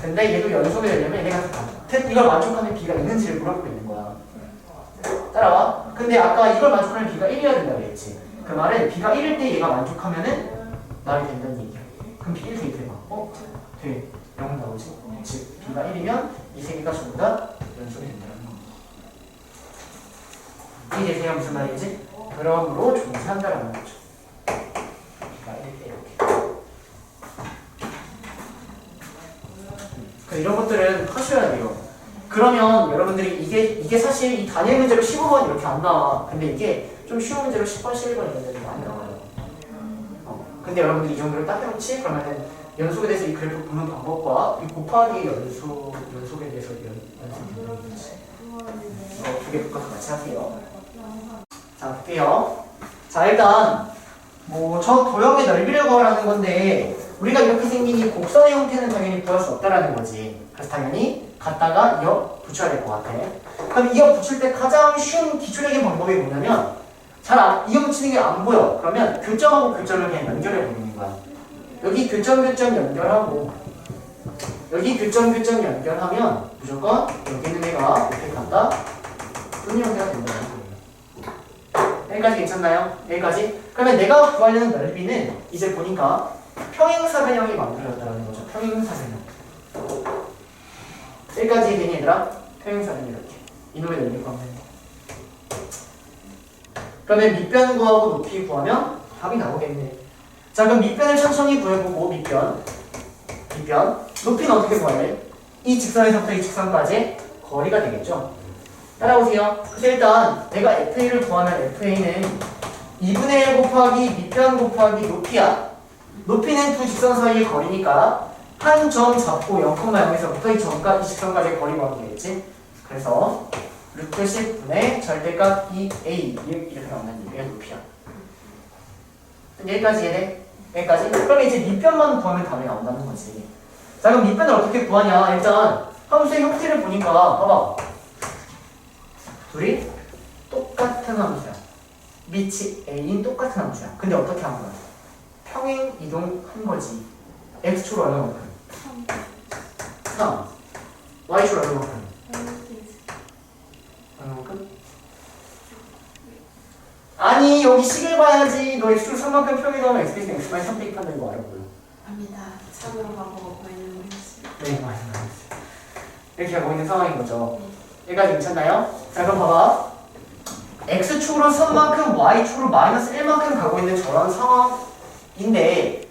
근데 얘도 연속이 되려면 얘가 이걸 만족하는 B가 있는지를 물어보고 있는 거야. 따라와. 근데 아까 이걸 만족하는 B가 1이어야 된다고 했지. 그 말은 B가 1일 때 얘가 만족하면은 말이 된다는 얘기야. 그럼 B 1 대입해봐. 돼. 0 나오지? 즉 B가 1이면 이 세 개가 전부 다 연속이 된다는 거. 이해되세요? 무슨 말인지? 그러므로 존재한다라는 거죠. B가 1일 때 이렇게. 이런 것들은 하셔야 돼요. 그러면 여러분들이 이게 사실 이 단일 문제로 15번 이렇게 안 나와. 근데 이게 좀 쉬운 문제로 10번, 11번 이런 데도 많이 나와요. 근데 여러분들이 이 정도를 딱 해놓지? 그러면은 연속에 대해서 이 그래프 보는 방법과 이 곱하기 연속에 대해서 연습된다는 거지. 두 개 묶어서 같이 하세요. 자, 볼게요. 자, 일단 저 도형의 넓이를 구하라는 건데 우리가 이렇게 생긴 이 곡선의 형태는 당연히 구할 수 없다라는 거지. 그래서 당연히 갖다가 이어 붙여야 될 것 같아. 그럼 이어 붙일 때 가장 쉬운 기초적인 방법이 뭐냐면 잘 이어 붙이는 게 안 보여. 그러면 교점하고 교점을 그냥 연결해 버리는 거야. 여기 교점 연결하고 여기 교점 연결하면 무조건 여기 있는 애가 이렇게 간다. 분 연결이 된다는 거예요. 여기까지 괜찮나요? 여기까지? 그러면 내가 구하려는 넓이는 이제 보니까 평행사변형이 만들어졌다는 거죠. 평행사변형. 여기까지 되니 얘들아? 평행사변 이렇게. 이놈의 넓이 구하면 돼. 그러면 밑변 구하고 높이 구하면 답이 나오겠네. 자, 그럼 밑변을 천천히 구해보고 밑변. 높이는 어떻게 구할래? 이 직선에서부터 이 직선까지 거리가 되겠죠. 따라오세요. 그래서 일단 내가 FA를 구하면 FA는 2분의 1 곱하기 밑변 곱하기 높이야. 높이는 두 직선 사이의 거리니까 한 점 잡고 0,0에서부터 이 점까지 이 직선까지의 거리 구하면 되겠지. 그래서 루트 10분의 절대값 2a 이렇게 나오는 얘기가 높이야. 여기까지 이해돼? 여기까지? 그럼 이제 밑변만 구하면 답이 나온다는 거지. 자, 그럼 밑변을 어떻게 구하냐? 일단 함수의 형태를 보니까 봐봐. 둘이 똑같은 함수야. 밑이 a인 똑같은 함수야. 근데 어떻게 한 거야? 평행 이동한 거지. x축으로 얼마만큼? 3. y축으로 얼마만큼? 얼마만큼? 아니 여기 식을 봐야지. 너 x축 3만큼 평이 나오면 x는 x만 3 대입한다는 거 알아 보여. 압니다. 3으로 가고 마이너스 모르겠어요. 네 맞아요. 이렇게 하고 있는 상황인 거죠. 여기까지 괜찮나요? 자 그럼 봐봐. x축으로 3만큼 y축으로 마이너스 1만큼 가고 있는 저런 상황인데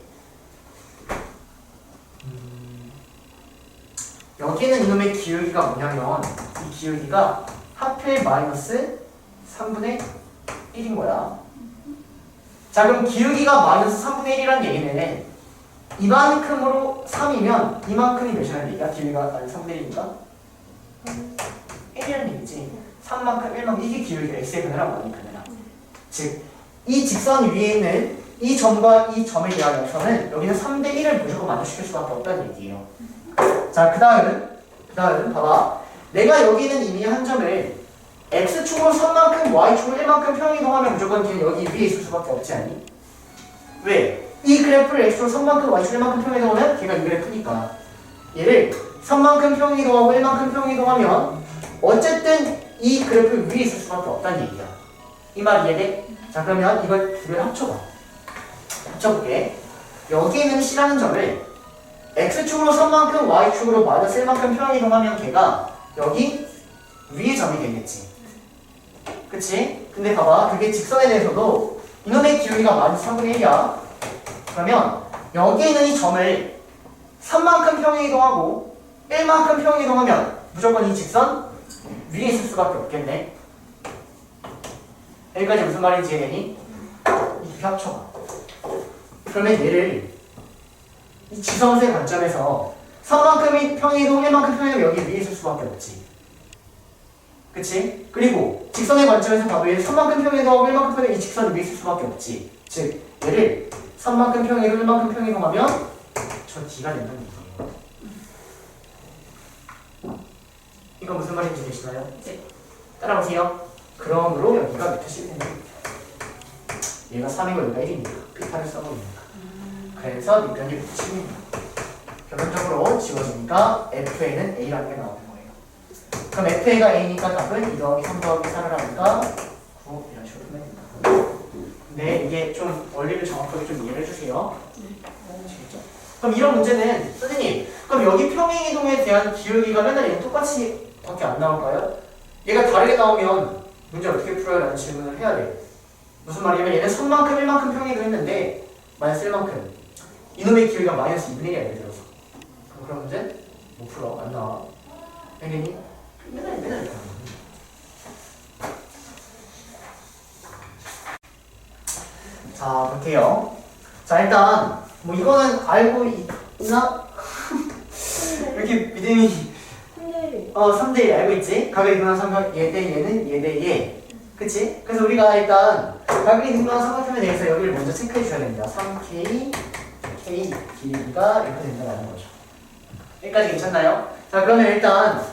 여기는 이놈의 기울기가 뭐냐면 이 기울기가 하필 마이너스 3분의 1인 거야. 자 그럼 기울기가 마이너스 3분의 1이라는 얘기는 이만큼으로 3이면 이만큼이 몇이라는 얘기야? 기울기가 마이너스 3분의 1이니까 1이라는 얘기지. 3만큼 1만큼 이게 기울기가 x의 변화라고 하니까 내가. 즉 이 직선 위에 있는 이 점과 이 점에 대한 역선은 여기는 3대 1을 무조건 만족시킬 수밖에 없다는 얘기예요. 자 그 다음 봐봐. 내가 여기는 이미 한 점을 x축으로 3만큼 y축으로 1만큼 평이동하면 무조건 걔는 여기 위에 있을 수밖에 없지 않니? 왜? 이 그래프를 x축으로 3만큼 y축으로 1만큼 평이동하면 걔가 이 그래프니까 얘를 3만큼 평이동하고 1만큼 평이동하면 어쨌든 이 그래프 위에 있을 수밖에 없다는 얘기야. 이 말 이해돼? 자 그러면 이걸 두 개를 합쳐봐. 합쳐볼게. 여기 있는 c라는 점을 x축으로 3만큼 y축으로 마이너스 1만큼 평이동하면 걔가 여기 위의 점이 되겠지. 그치? 근데 봐봐. 그게 직선에 대해서도 이놈의 기울기가 마이너스 3분의 1이야. 그러면 여기 있는 이 점을 3만큼 평이동하고 1만큼 평이동하면 무조건 이 직선 위에 있을 수밖에 없겠네. 여기까지 무슨 말인지 이해되니? 이렇게 합쳐봐. 그러면 얘를 이 지성수의 관점에서 3만큼 평이동 1만큼 평이동 여기 위에 있을 수밖에 없지. 그치? 그리고 직선의 관점에서 봐도 얘 3만큼 평이동하고 1만큼 평이동 이 직선 위에 있을 수밖에 없지. 즉 얘를 3만큼 평이동 1만큼 평이동하면 저 D가 된다는 얘기예요. 이거 무슨 말인지 되시나요? 네. 따라오세요. 그러므로 여기가 밑에 실린다. 얘가 3이고 여기가 1이니까 피타를 써버리니까. 그래서 밑변이 밑에 실린다. 결론적으로 지워지니까 FA는 A라는 게 나오는 거예요. 그럼 FA가 A니까 답은 2 더하기 3 더하기 4를 하니까 9 이런 식으로 풀면 된다. 근데 이게 좀 원리를 정확하게 좀 이해를 해주세요. 아시겠죠? 그럼 이런 문제는 선생님 그럼 여기 평행이동에 대한 기울기가 맨날 얘는 똑같이 밖에 안 나올까요? 얘가 다르게 나오면 문제 어떻게 풀어요? 라는 질문을 해야 돼. 무슨 말이냐면 얘는 3만큼 1만큼 평행이동했는데 마이너스 1만큼 이놈의 기울기가 마이너스 2분의 1이야 예를 들어서. 그럼 문제 못 풀어. 안 나와. 알겠니? 맨날 이렇게 하는 거야. 자 볼게요. 자 일단 뭐 이거는 알고 있나? 이렇게 믿음이 근데 3대1 알고 있지? 각의 이동한 삼각 얘 대 얘는 얘 대 얘. 그치? 그래서 우리가 일단 각의 이동한 삼각형에 대해서 여기를 먼저 체크해 줘야 됩니다. 3K, K 길이가 이렇게 된다는 거죠. 여기까지 괜찮나요? 자 그러면 일단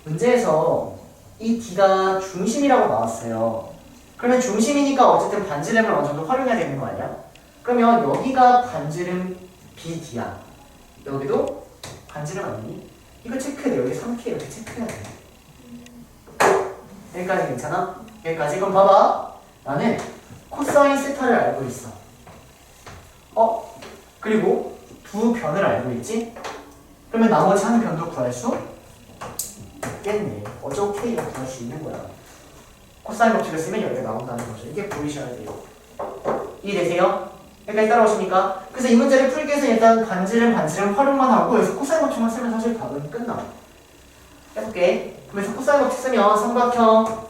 문제에서 이 D가 중심이라고 나왔어요. 그러면 중심이니까 어쨌든 반지름을 어느 정도 활용해야 되는 거 아니야? 그러면 여기가 반지름 BD야. 여기도 반지름 아니니? 이거 체크해야 돼. 여기 3K 이렇게 체크해야 돼. 여기까지 괜찮아? 여기까지. 그럼 봐봐. 나는 코사인 세타를 알고 있어. 그리고 두 변을 알고 있지? 그러면 나머지 한 변도 구할 수 있겠네. 어쩌고 K가 구할 수 있는 거야. 코사인 법칙을 쓰면 여기가 나온다는 거죠. 이게 보이셔야 돼요. 이해되세요? 여기까지 따라오십니까? 그래서 이 문제를 풀기 위해서 일단 반지름 활용만 하고 여기서 코사인 법칙만 쓰면 사실 답은 끝나. 해볼게. 그래서 코사인 법칙 쓰면 삼각형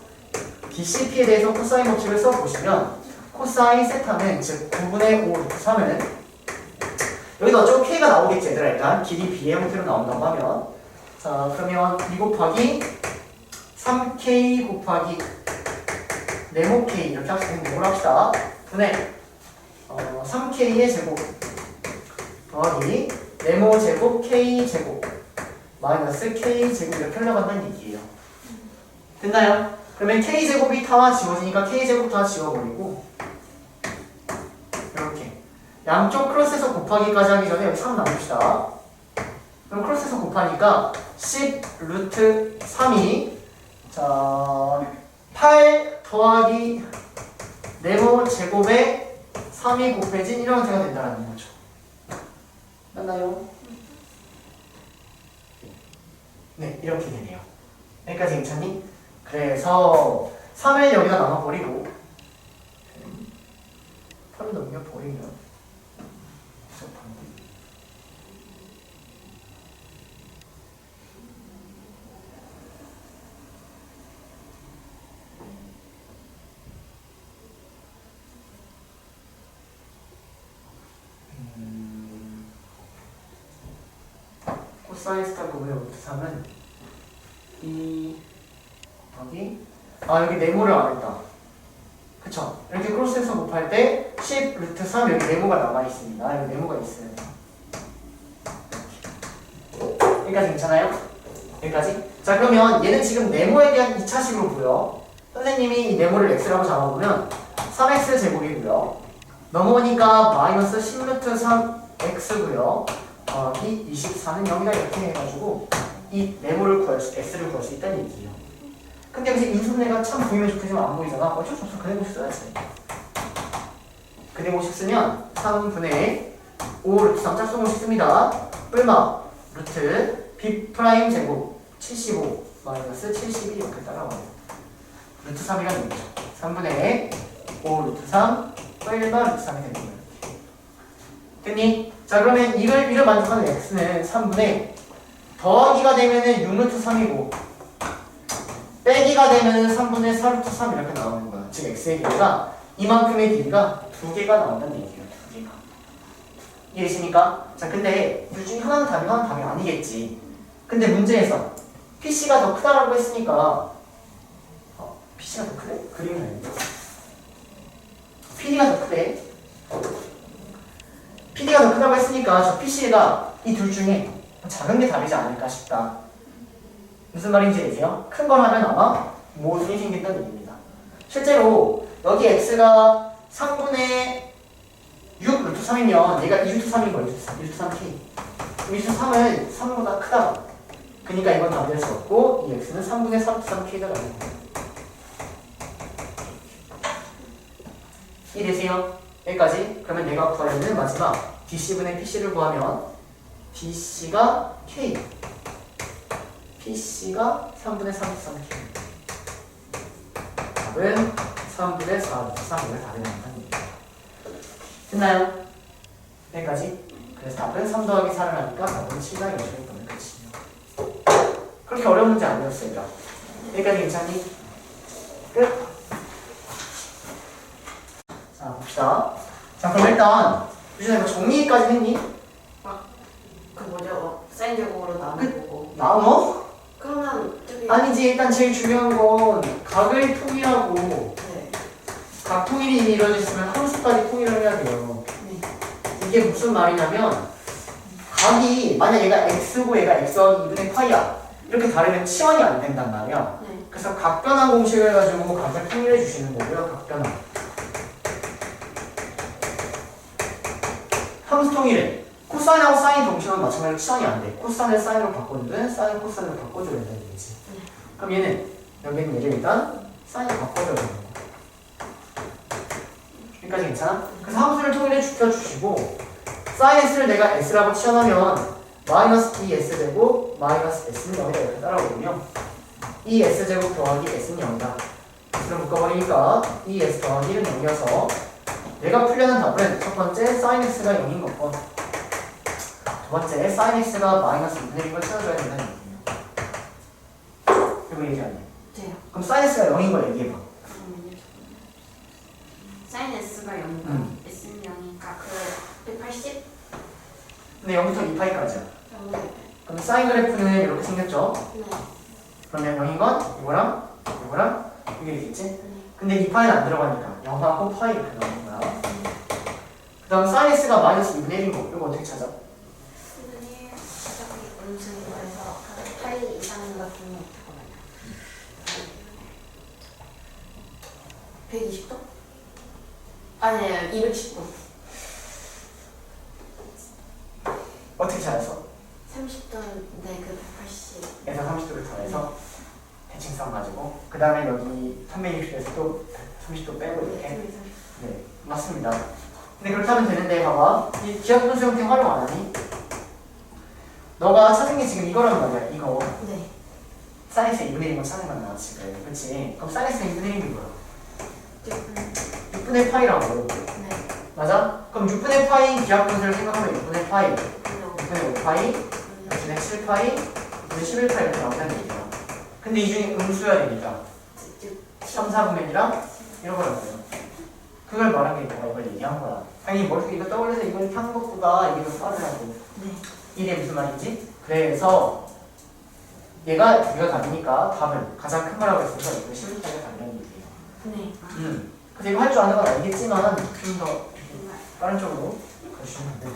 DCP에 대해서 코사인 법칙을 써보시면 코사인 세타는 즉 9분의 5 루트 3은 여기도 어쩌고 K가 나오겠지 얘들아. 일단 길이 B의 형태로 나온다고 하면 자 그러면 2 곱하기 3K 곱하기 네모 K 이렇게 합시다. 분의 3K의 제곱 더하기 네모 제곱 K 제곱 마이너스 K 제곱 이렇게 흘러간다는 얘기예요. 됐나요? 그러면 K 제곱이 다 지워지니까 K 제곱 다 지워버리고 이렇게 양쪽 크로스에서 곱하기까지 하기 전에 여기 3 나눕시다. 그럼 크로스에서 곱하니까 10 루트 3이 자 8 더하기 네모 제곱에 3이 곱해진 이런 형태가 된다는 거죠. 맞나요? 네, 이렇게 되네요. 여기까지 괜찮니? 그래서 3을 여기다 남아버리고 3을 넘겨버리면 코사인 스타 곱의 루트 3은 이 여기 네모를 안 했다. 그쵸? 이렇게 크로스해서 곱할 때 10 루트 3 여기 네모가 남아있습니다. 여기 네모가 있어요. 여기까지 괜찮아요? 여기까지? 자, 그러면 얘는 지금 네모에 대한 2차식으로 보여. 선생님이 이 네모를 x라고 잡아보면 3x 제곱이고요. 넘어오니까 마이너스 10 루트 3 x고요. 이 24는 여기다 이렇게 해가지고 이 네모를 x를 구할 수 있다는 얘기예요. 근데 여기서 인수분해가 참 보이면 좋겠지만 안 보이잖아. 어쩔 수 없어. 그네모식 써야지. 그네모식 쓰면 3분의 5 루트 3 짝수공식 씁니다. 뿔마 루트 b 프라임 제곱 75 마이너스 72 이렇게 따라와요. 루트 3이라는 얘기죠. 3분의 5 루트 3 뿔마 루트 3이 되는 거예요. 됐니? 자, 그러면 이를 만족하는 x는 3분의 더하기가 되면은 6 루트 3이고 빼기가 되면은 3분의 4 루트 3 이렇게 나오는 거야. 즉 x의 길이가 이만큼의 길이가 2개가 나온다는 얘기예요. 2개가. 이해되십니까? 자, 근데 둘 중에 하나는 답이고 하나는 답이 아니겠지. 근데 문제에서 PC가 더 크다라고 했으니까 PC가 더 크대? 그림이 아닌데 PD가 더 크대. PD가 더 크다고 했으니까 저 PC가 이 둘 중에 작은 게 답이지 않을까 싶다. 무슨 말인지 아세요? 큰 걸 하면 아마 모순이 생긴다는 얘기입니다. 실제로 여기 x가 3분의 6 루트 3이면 얘가 2 루트 3인 거예요. 2 루트 3k. 2 루트 3은 3보다 크다. 그러니까 이건 답이 될 수 없고 이 x는 3분의 4 루트 3k가 되는 거예요. 이해되세요? 여기까지. 그러면 내가 구하려는 마지막 DC분의 PC를 구하면 DC가 K PC가 3분의 3 루트 3K 답은 3분의 4 루트 3을 답이 나온다는 얘기예요. 됐나요? 여기까지. 그래서 답은 3 더하기 4를 하니까 답은 7가 0이 보면 끝이에요. 그렇게 어려운 문제 아니었어요. 여기까지 괜찮니? 끝. 자, 봅시다. 자, 그럼 일단 유진아 이거 정리까지 했니? 그 뭐죠? 사인 제곱으로 나누고. 나눠? 그러면 저기 아니지. 일단 제일 중요한 건 각을 통일하고 네. 각 통일이 이루어졌으면 함수까지 통일을 해야 돼요. 네. 이게 무슨 말이냐면 각이 만약 얘가 x고 얘가 x 더하기 2분의 파이야 이렇게 다르면 치환이 안 된단 말이야. 네. 그래서 각변환 공식을 가지고 각을 통일해 주시는 거고요. 각변환 함수 통일해. 코사인하고 사인 동시에는 마찬가지로 치환이 안 돼. 코사인을 사인으로 바꿔주든 사인 코사인으로 바꿔줘야 된다는 얘기지. 그럼 얘는 여기는 얘를 일단 사인으로 바꿔줘야 되는 거야. 여기까지 괜찮아? 그래서 함수를 통일해 주시고 사인 x를 내가 s라고 치환하면 마이너스 2s 되고 마이너스 s는 0이다 이렇게 따라오거든요. 2s 제곱 더하기 s는 0이다. s를 묶어버리니까 2s 더하기 1은 0이어서 내가 풀려는 답은 첫 번째 sin x가 0인 거고 두 번째 sin x가 마이너스 2분의 1을 찾아줘야 된다는 얘기예요. 이거 얘기 아니에요? 돼요. 그럼 sin x가 0인 걸 얘기해봐. 그러면요. 사인 S가 0이고 S는 0이니까 그 180? 근데 0부터 2파이까지야. 네. 그럼 사인 그래프는 이렇게 생겼죠? 네. 그러면 0인 건 이거랑 이거랑 이게 되겠지? 네. 근데 2파이는 안 들어가니까 0하고 파이 이렇게 나오는 거야. 그 다음 sin x가 마이너스 2분의 1인 거 이거 어떻게 찾아? 수분이 저기 음수에서 파이 이상 같은 거 잠깐만요. 120도? 아니에요. 210도. 어떻게 찾았어? 30도인데 그 180. 에서 30도를 더해서 대칭 쌍 가지고 그 다음에 여기 360도에서 또 30도 빼고 이렇게 네, 맞습니다. 근데 그렇게 하면 되는데 봐봐. 이 기하분수 형태 활용 안 하니? 너가 찾은 게 지금 이거란 말이야. 이거. 네. 사인스 2분의 1만 찾은 거야 지금. 그치? 그럼 사인스 2분의 1이 뭐야? 6분의 파이라고. 네. 맞아? 그럼 6분의 파이 기하분수를 생각하면 6분의 파이, 그리고 6분의 5파이, 6분의 7파이, 6분의 11파이 이렇게 나온다는 얘기야. 근데 이 중에 음수여야 되니까 3, 4분면이랑 이런 거였어요. 그걸 말한 게 내가 이걸 얘기한 거야. 아니 머릿속에 이거 떠올려서 이걸 이렇게 하는 것보다 이게 더 빠르다고. 네. 이게 무슨 말인지? 그래서 얘가 답이니까 답은 가장 큰 거라고 했어서 이거 11파이가 답이라는 얘기예요. 네. 그래서 이거 할 줄 아는 건 알겠지만 좀 더 빠른 쪽으로 가주시면 안 돼요.